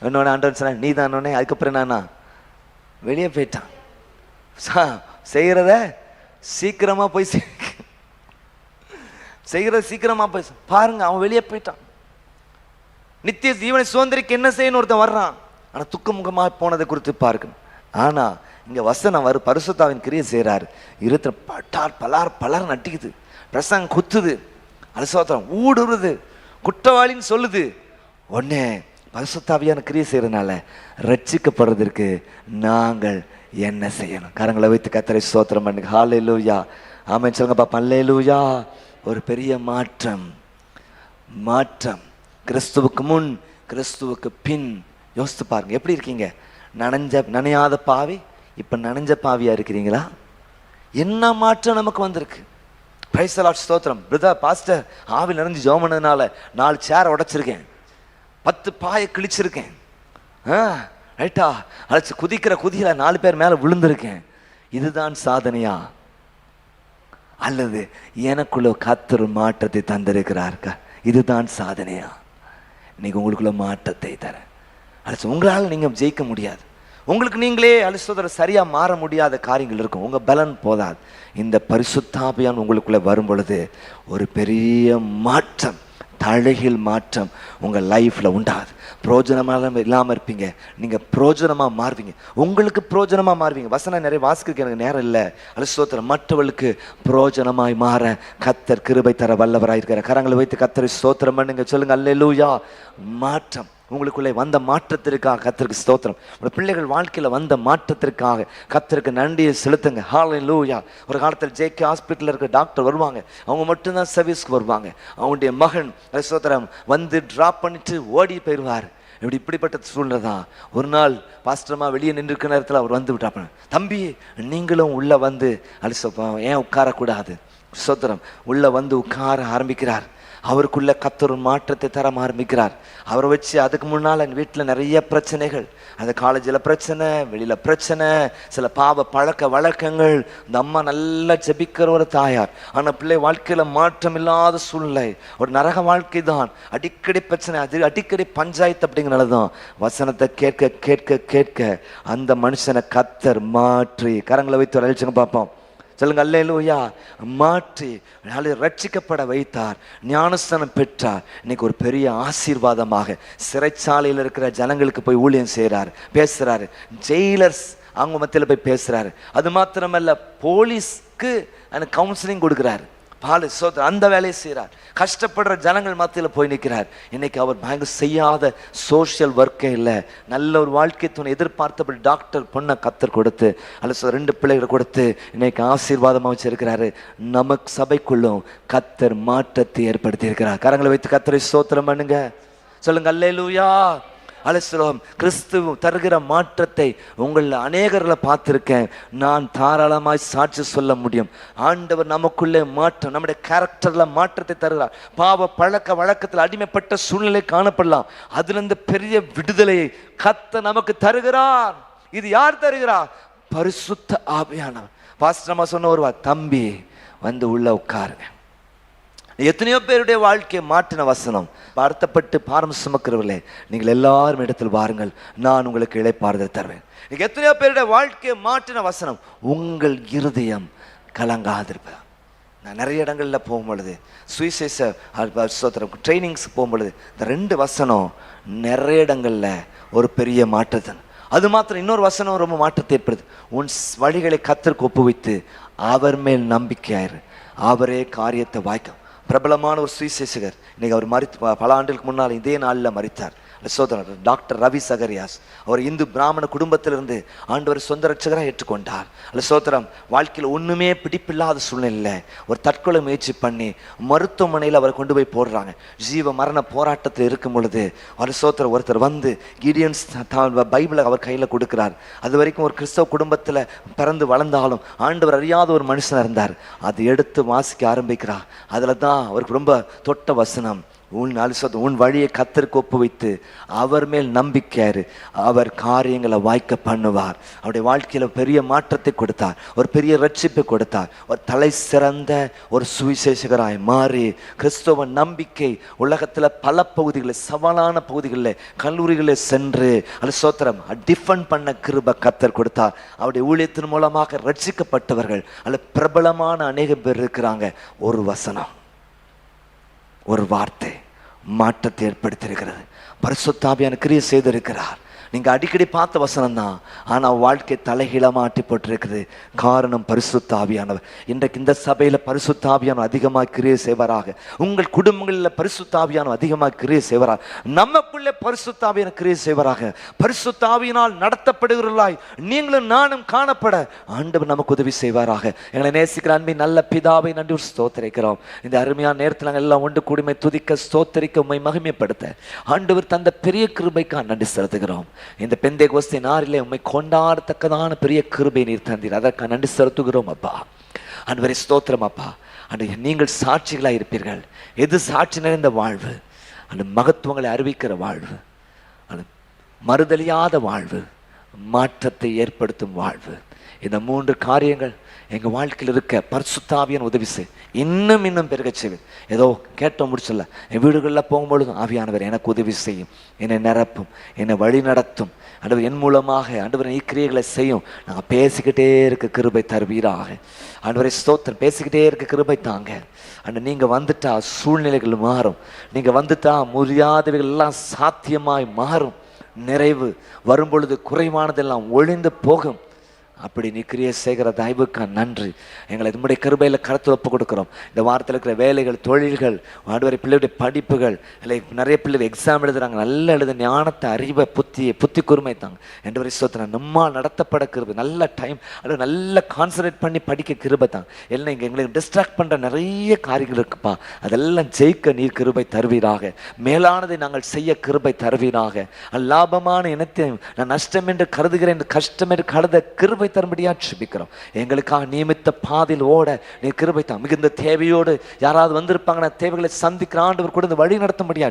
என்னோட ஆண்டவன் சொன்ன நீ தான். அதுக்கப்புறம் நானா வெளியே போயிட்டான். செய்யறத சீக்கிரமா போய் செய்யறத சீக்கிரமா போய் பாருங்க, அவன் வெளியே போயிட்டான். நித்திய ஜீவனை சுதந்திரிக்கு என்ன செய்யணும் ஒருத்தன் வர்றான். ஆனால் துக்கமுகமாக போனதை குறித்து பார்க்கணும். ஆனால் இங்கே வசனம் பரிசுத்தாவின் கிரியை செய்கிறாரு. இருத்துல பலார் நட்டிக்குது, பிரசங்க குத்துது, அலசோத்திரம் ஊடுருது, குற்றவாளின்னு சொல்லுது. உடனே பரிசுத்தாவியான கிரியை செய்யறதுனால ரட்சிக்கப்படுறதற்கு நாங்கள் என்ன செய்யணும்? கரங்களை வைத்து கர்த்தரை ஸ்தோத்திரம் பண்ணுங்க. ஹல்லேலூயா. ஆமென் சொல்லுங்க பாப்பா. அல்லேலூயா. ஒரு பெரிய மாற்றம். கிறிஸ்துவுக்கு முன், கிறிஸ்துவுக்கு பின். யோசித்து பாருங்க, எப்படி இருக்கீங்க? நனையாத பாவி இப்ப நனைஞ்ச பாவியா இருக்கிறீங்களா? என்ன மாற்றம் நமக்கு வந்திருக்கு. Praise the Lord. ஸ்தோத்திரம். பிரதர் பாஸ்டர் ஆவி நிறைஞ்சு ஜெபம் பண்ணதுனால 4 சேர் உடைச்சிருக்கேன், 10 பாயை கிழிச்சிருக்கேன், ரைட்டா அழைச்சு குதிக்கிற குதியில 4 பேர் மேல விழுந்திருக்கேன். இதுதான் சாதனையா? அல்லது எனக்குள்ள கர்த்தர் மாற்றத்தை தந்திருக்கிறார்க்கா? இதுதான் சாதனையா? இன்னைக்கு உங்களுக்குள்ள மாற்றத்தை தர உங்களால் நீங்க ஜெயிக்க முடியாது. உங்களுக்கு நீங்களே அலிசோதர சரியா மாற முடியாத காரியங்கள் இருக்கும். உங்க பலன் போதாது. இந்த பரிசுத்த ஆவியானவர் உங்களுக்குள்ள வரும் பொழுது ஒரு பெரிய மாற்றம், தலைகீழ் மாற்றம் உங்க லைஃப்ல உண்டாது. பிரோஜனமாக இல்லாம இருப்பீங்க, நீங்க பிரோஜனமா மாறுவீங்க. உங்களுக்கு பிரோஜனமா மாறுவீங்க. வசனம் நிறைய வாசிக்க எனக்கு நேரம் இல்லை. அலிசோத்திரம். மற்றவர்களுக்கு பிரோஜனமாய் மாற கர்த்தர் கிருபை தர வல்லவராயிருக்கிற. கரங்களை வைத்து கர்த்தரை ஸ்தோத்திரம் பண்ணுங்க. சொல்லுங்க அல்லேலூயா. மாற்றம் உங்களுக்குள்ளே வந்த மாற்றத்திற்காக கர்த்தருக்கு ஸ்தோத்திரம். உங்கள் பிள்ளைகள் வாழ்க்கையில் வந்த மாற்றத்திற்காக கர்த்தருக்கு நன்றியை செலுத்துங்க. ஹல்லேலூயா. ஒரு காலத்தில் ஜேகே ஹாஸ்பிட்டலில் இருக்கிற டாக்டர் வருவாங்க, அவங்க மட்டும்தான் சர்வீஸ்க்கு வருவாங்க. அவங்களுடைய மகன் ஸ்தோத்திரம் வந்து ட்ராப் பண்ணிட்டு ஓடி போயிடுவார். இப்படிப்பட்ட சூழ்நிலை தான். ஒரு நாள் பாஸ்டர்மா வெளியே நின்று இருக்கிற நேரத்தில் அவர் வந்து விட்டாப்ப, தம்பி நீங்களும் உள்ள வந்து ஏன் உட்காரக்கூடாது? ஸ்தோத்திரம். உள்ள வந்து உட்கார ஆரம்பிக்கிறார். அவருக்குள்ள கர்த்தர் மாற்றத்தை தர ஆரம்பிக்கிறார். அவரை வச்சு அதுக்கு முன்னால் எங்கள் வீட்டில் நிறைய பிரச்சனைகள், அந்த காலேஜில் பிரச்சனை, வெளியில் பிரச்சனை, சில பாவ பழக்க வழக்கங்கள். இந்த அம்மா நல்லா ஜெபிக்கிற ஒரு தாயார். ஆனால் பிள்ளை வாழ்க்கையில் மாற்றம் இல்லாத சூழ்நிலை, ஒரு நரக வாழ்க்கை தான். அடிக்கடி பிரச்சனை, அது அடிக்கடி பஞ்சாயத்து. அப்படிங்கிறனாலதான் வசனத்தை கேட்க கேட்க கேட்க அந்த மனுஷனை கர்த்தர் மாற்றி, கரங்களை வைத்து அழைச்சுங்க பார்ப்போம். சொல்லுங்க அல்லேலூயா. மாற்றி ரட்சிக்கப்பட வைத்தார், ஞானஸ்தானம் பெற்றார். இன்னைக்கு ஒரு பெரிய ஆசீர்வாதமாக சிறைச்சாலையில் இருக்கிற ஜனங்களுக்கு போய் ஊழியம் செய்கிறார், பேசுறாரு. ஜெயிலர்ஸ் அவங்க மத்தியில் போய் பேசுறாரு. அது மாத்திரமல்ல, போலீஸ்க்கு கவுன்சிலிங் கொடுக்குறாரு. சோதரன் அந்த வேலையை செய்கிறார். கஷ்டப்படுற ஜனங்கள் மத்தியில் போய் நிற்கிறார். இன்னைக்கு அவர் பயங்கர செய்யாத சோஷியல் ஒர்க்கே இல்லை. நல்ல ஒரு வாழ்க்கை துணை எதிர்பார்த்தபடி டாக்டர் பொண்ணை கத்தர் கொடுத்து அல்ல 2 பிள்ளைகளை கொடுத்து இன்னைக்கு ஆசீர்வாதமாக வச்சிருக்கிறாரு. நமக்கு சபைக்குள்ளும் கத்தர் மாற்றத்தை ஏற்படுத்தி இருக்கிறார். கரங்களை வைத்து கத்தரை ஸ்தோத்திரம் பண்ணுங்க. சொல்லுங்க அல்லேலூயா. அலசுலோம். கிறிஸ்து தருகிற மாற்றத்தை உங்கள் அநேகர்களை பார்த்துருக்கேன். நான் தாராளமாய் சாட்சி சொல்ல முடியும். ஆண்டவர் நமக்குள்ளே மாற்றம், நம்முடைய கேரக்டர்ல மாற்றத்தை தருகிறார். பாவ பழக்க வழக்கத்தில் அடிமைப்பட்ட சூழ்நிலை காணப்படலாம். அதிலிருந்து பெரிய விடுதலையை கர்த்தர் நமக்கு தருகிறார். இது யார் தருகிறார்? பரிசுத்த ஆவியானவர். பாஸ்டர்மா சொன்ன ஒரு தம்பி வந்து உள்ள உட்காருங்க. எத்தனையோ பேருடைய வாழ்க்கையை மாற்றின வசனம். வருத்தப்பட்டு பாரம் சுமக்கிறவர்களே, நீங்கள் எல்லாரும் இடத்தில் வாருங்கள், நான் உங்களுக்கு இளைப்பாறுதல் தருவேன். நீங்க எத்தனையோ பேருடைய வாழ்க்கையை மாற்றின வசனம். உங்கள் இருதயம் கலங்காதிருப்பதா. நான் நிறைய இடங்களில் போகும்பொழுது சுவிசேஷ ட்ரைனிங்ஸ் போகும்பொழுது இந்த 2 வசனம் நிறைய இடங்களில் ஒரு பெரிய மாற்றத்தை. அது மாத்திரம் இன்னொரு வசனம் ரொம்ப மாற்றத்தை ஏற்படுது. உன் வழிகளை கர்த்தருக்கு ஒப்புவித்து அவர் மேல் நம்பிக்கையாயிரு, அவரே காரியத்தை வாய்க்கும். பிரபலமான ஒரு சுவிசேஷகர், இன்னைக்கு அவர் பல ஆண்டுகளுக்கு முன்னால் இதே நாளில் மரித்தார். சோதரர் டாக்டர் ரவி சகரியாஸ். அவர் இந்து பிராமண குடும்பத்திலிருந்து ஆண்டவர் சொந்த ரட்சகராக ஏற்றுக்கொண்டார். அல்ல சோதரம் வாழ்க்கையில் ஒன்றுமே பிடிப்பில்லாத சூழ்நிலை ஒரு தற்கொலை முயற்சி பண்ணி மருத்துவமனையில் அவரை கொண்டு போய் போடுறாங்க. ஜீவ மரண போராட்டத்தில் இருக்கும் பொழுது அவர் சோதரர் ஒருத்தர் வந்து கிடியன்ஸ் பைபிளை அவர் கையில் கொடுக்கிறார். அது வரைக்கும் ஒரு கிறிஸ்தவ குடும்பத்தில் பிறந்து வளர்ந்தாலும் ஆண்டவர் அறியாத ஒரு மனுஷனாக இருந்தார். அதை எடுத்து வாசிக்க ஆரம்பிக்கிறார். அதில் தான் அவருக்கு ரொம்ப தொட்ட வசனம், உன் வழியை கர்த்தருக்கு ஒப்புவித்து அவர் மேல் நம்பிக்கையாரு, அவர் காரியங்களை வாய்க்க பண்ணுவார். அவருடைய வாழ்க்கையில பெரிய மாற்றத்தை கொடுத்தார், ஒரு பெரிய ரட்சிப்பை கொடுத்தார். ஒரு தலை சிறந்த ஒரு சுவிசேஷகராய் மாறி கிறிஸ்தவ நம்பிக்கை உலகத்துல பல பகுதிகளில், சவாலான பகுதிகளில், கல்லூரிகளில் சென்று அல்ல சோத்திரம் டிஃபெண்ட் பண்ண கிருபை கர்த்தர் கொடுத்தார். அவருடைய ஊழியத்தின் மூலமாக ரட்சிக்கப்பட்டவர்கள் அல்ல பிரபலமான அநேக பேர் இருக்கிறாங்க. ஒரு வசனம், ஒரு வார்த்தை மாற்றத்தை ஏற்படுத்தியிருக்கிறது. பரிசுத்த ஆவியானவர் கிரியை செய்திருக்கிறார். நீங்க அடிக்கடி பார்த்த வசனம் தான், ஆனா வாழ்க்கை தலைகீழாக மாற்றி போட்டிருக்குது. காரணம் பரிசுத்த ஆவியானவர். இன்றைக்கு இந்த சபையில பரிசுத்த ஆவியானவர் அதிகமாக கிரியை செய்வாராக. உங்கள் குடும்பங்களில் பரிசுத்த ஆவியானவர் அதிகமாக கிரியை செய்வாராக. நமக்குள்ளே பரிசுத்த ஆவியானவர் கிரியை செய்வாராக. பரிசுத்த ஆவியினால் நடத்தப்படுகிறாய் நீங்களும் நானும் காணப்பட ஆண்டவர் நமக்கு உதவி செய்வாராக. எங்களை நேசிக்கிற அன்பின் நல்ல பிதாவை நன்றி ஸ்தோத்திரிக்கிறோம். இந்த அருமையான நேரத்தில் நாங்கள் எல்லாம் ஒன்று கூடிமை துதிக்க, ஸ்தோத்திரிக்க, உம்மை மகிமைப்படுத்த ஆண்டவர் தந்த பெரிய கிருபைக்காக நன்றி செலுத்துகிறோம். இந்த பெந்தேகோஸ்தே நாளிலே உம்மை கொண்டாடத்தக்கதான பெரிய கிருபை நீர் தந்தீர். அதற்காக நன்றி செலுத்துகிறோம் அப்பா. ஆண்டவரே ஸ்தோத்திரம் அப்பா. அன்று நீங்கள் சாட்சிகளாக இருப்பீர்கள். எது சாட்சி நிறைந்த வாழ்வு, அந்த மகத்துவங்களை அறிவிக்கிற வாழ்வு, அந்த மறுதலியாத வாழ்வு, மாற்றத்தை ஏற்படுத்தும் வாழ்வு. இந்த 3 காரியங்கள் எங்கள் வாழ்க்கையில் இருக்க பரிசுத்த ஆவியானவர் உதவி செய். இன்னும் பெருக செய்வேன். ஏதோ கேட்டோம் முடிச்சல, என் வீடுகளில் போகும்பொழுதும் ஆவியானவர் எனக்கு உதவி செய்யும், என்னை நிரப்பும், என்னை வழி நடத்தும். ஆண்டவர் என் மூலமாக ஆண்டவர் கிரியைகளை செய்யும். நாங்கள் பேசிக்கிட்டே இருக்க கிருபை தருவீராக. ஆண்டவரை ஸ்தோத்திரம். பேசிக்கிட்டே இருக்க கிருபை தாங்க. அண்ட் நீங்கள் வந்துட்டா சூழ்நிலைகள் மாறும். நீங்கள் வந்துட்டா முடியாதவைகள் எல்லாம் சாத்தியமாய் மாறும். நிறைவு வரும்பொழுது குறைவானதெல்லாம் ஒழிந்து போகும். அப்படி நீ கிரியை செய்கிற தயவுக்கு நன்றி. எங்களை நம்முடைய கிருபையில் கருத்து ஒப்பு கொடுக்குறோம். இந்த வாரத்தில் இருக்கிற வேலைகள், தொழில்கள், ஆண்டவரை பிள்ளைகளுடைய படிப்புகள், இல்லை நிறைய பிள்ளைகள் எக்ஸாம் எழுதுறாங்க, நல்ல எழுத ஞானத்தை, அறிவை, புத்தி கூர்மை தாங்க. என்ற வரை சோத்திரம் நம்மால் நடத்தப்பட கிருபை, நல்ல டைம் அது நல்ல கான்சன்ட்ரேட் பண்ணி படிக்க கிருபை தாங்க. எல்லாம் இங்கே எங்களுக்கு டிஸ்ட்ராக்ட் பண்ணுற நிறைய காரியங்கள் இருக்குப்பா, அதெல்லாம் ஜெயிக்க நீர் கிருபை தருவீராக. மேலானதை நாங்கள் செய்ய கிருபை தருவீராக. லாபமான இனத்தை நான் நஷ்டம் என்று கருதுகிறேன் என்று கஷ்டம் என்று கருத கிருபை தரும்படியா ஜெபிக்கிறோம். எங்களுக்காக நியமித்த பாதையில் ஓட நீ கிருபை தான். மிகுந்த தேவையோடு யாராவது வந்திருப்பாங்கன்னா தேவைகளை சந்திக்கிற ஆண்டவர் கூட வழி நடத்தும்படியா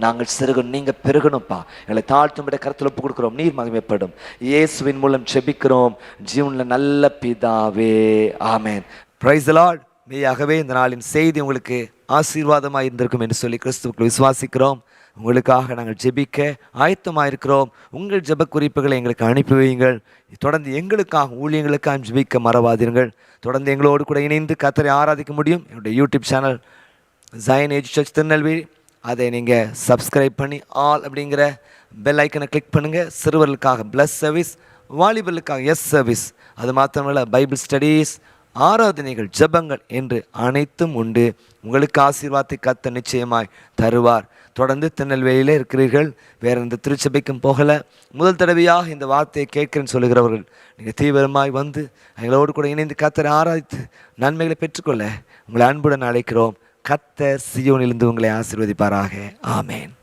நாங்கள் சிறுகணும், நீங்க பெருகணும்ப்பா. எங்களை தாழ்த்தும்படிய கருத்தில் ஒப்பு கொடுக்கிறோம். நீர் மகிமைப்படும் இயேசுவின் மூலம் ஜெபிக்கிறோம் ஜீவன்ல நல்ல பிதாவே, ஆமென். Praise the Lord. மெய்யாகவே இந்த நாளின் செய்தி உங்களுக்கு ஆசீர்வாதமாக இருந்திருக்கும் என்று சொல்லி கிறிஸ்துவுக்குள் விசுவாசிக்கிறோம். உங்களுக்காக நாங்கள் ஜெபிக்க ஆயத்தமாக இருக்கிறோம். உங்கள் ஜெப குறிப்புகளை எங்களுக்கு அனுப்பி வையுங்கள். தொடர்ந்து எங்களுக்காக ஊழியங்களுக்காக ஜெபிக்க மறவாதீர்கள். தொடர்ந்து எங்களோடு கூட இணைந்து கர்த்தரை ஆராதிக்க முடியும். என்னுடைய யூடியூப் சேனல் ஜாயன் ஏஜ் சர்ச் திருநெல்வேலி, அதை நீங்கள் சப்ஸ்கிரைப் பண்ணி ஆல் அப்படிங்கிற பெல் ஐக்கனை கிளிக் பண்ணுங்கள். சிறுவர்களுக்காக பிளஸ் சர்வீஸ், வாலிபர்களுக்காக எஸ் சர்வீஸ், அது மாத்திரமல்ல பைபிள் ஸ்டடீஸ், ஆராதனைகள், ஜெபங்கள் என்று அனைத்தும் உண்டு. உங்களுக்கு ஆசீர்வாதத்தை கர்த்தர் நிச்சயமாய் தருவார். தொடர்ந்து திருநெல்வேலியிலே இருக்கிறீர்கள், வேற எந்த திருச்சபைக்கும் போகல, முதல் தடவையாக இந்த வார்த்தையை கேட்கிறேன்னு சொல்லுகிறவர்கள், நீங்கள் தீவிரமாய் வந்து எங்களோடு கூட இணைந்து கர்த்தரை ஆராதித்து நன்மைகளை பெற்றுக்கொள்ள உங்களை அன்புடன் அழைக்கிறோம். கர்த்தர் சீயோனிலிருந்து உங்களை ஆசீர்வதிப்பாராக. ஆமேன்.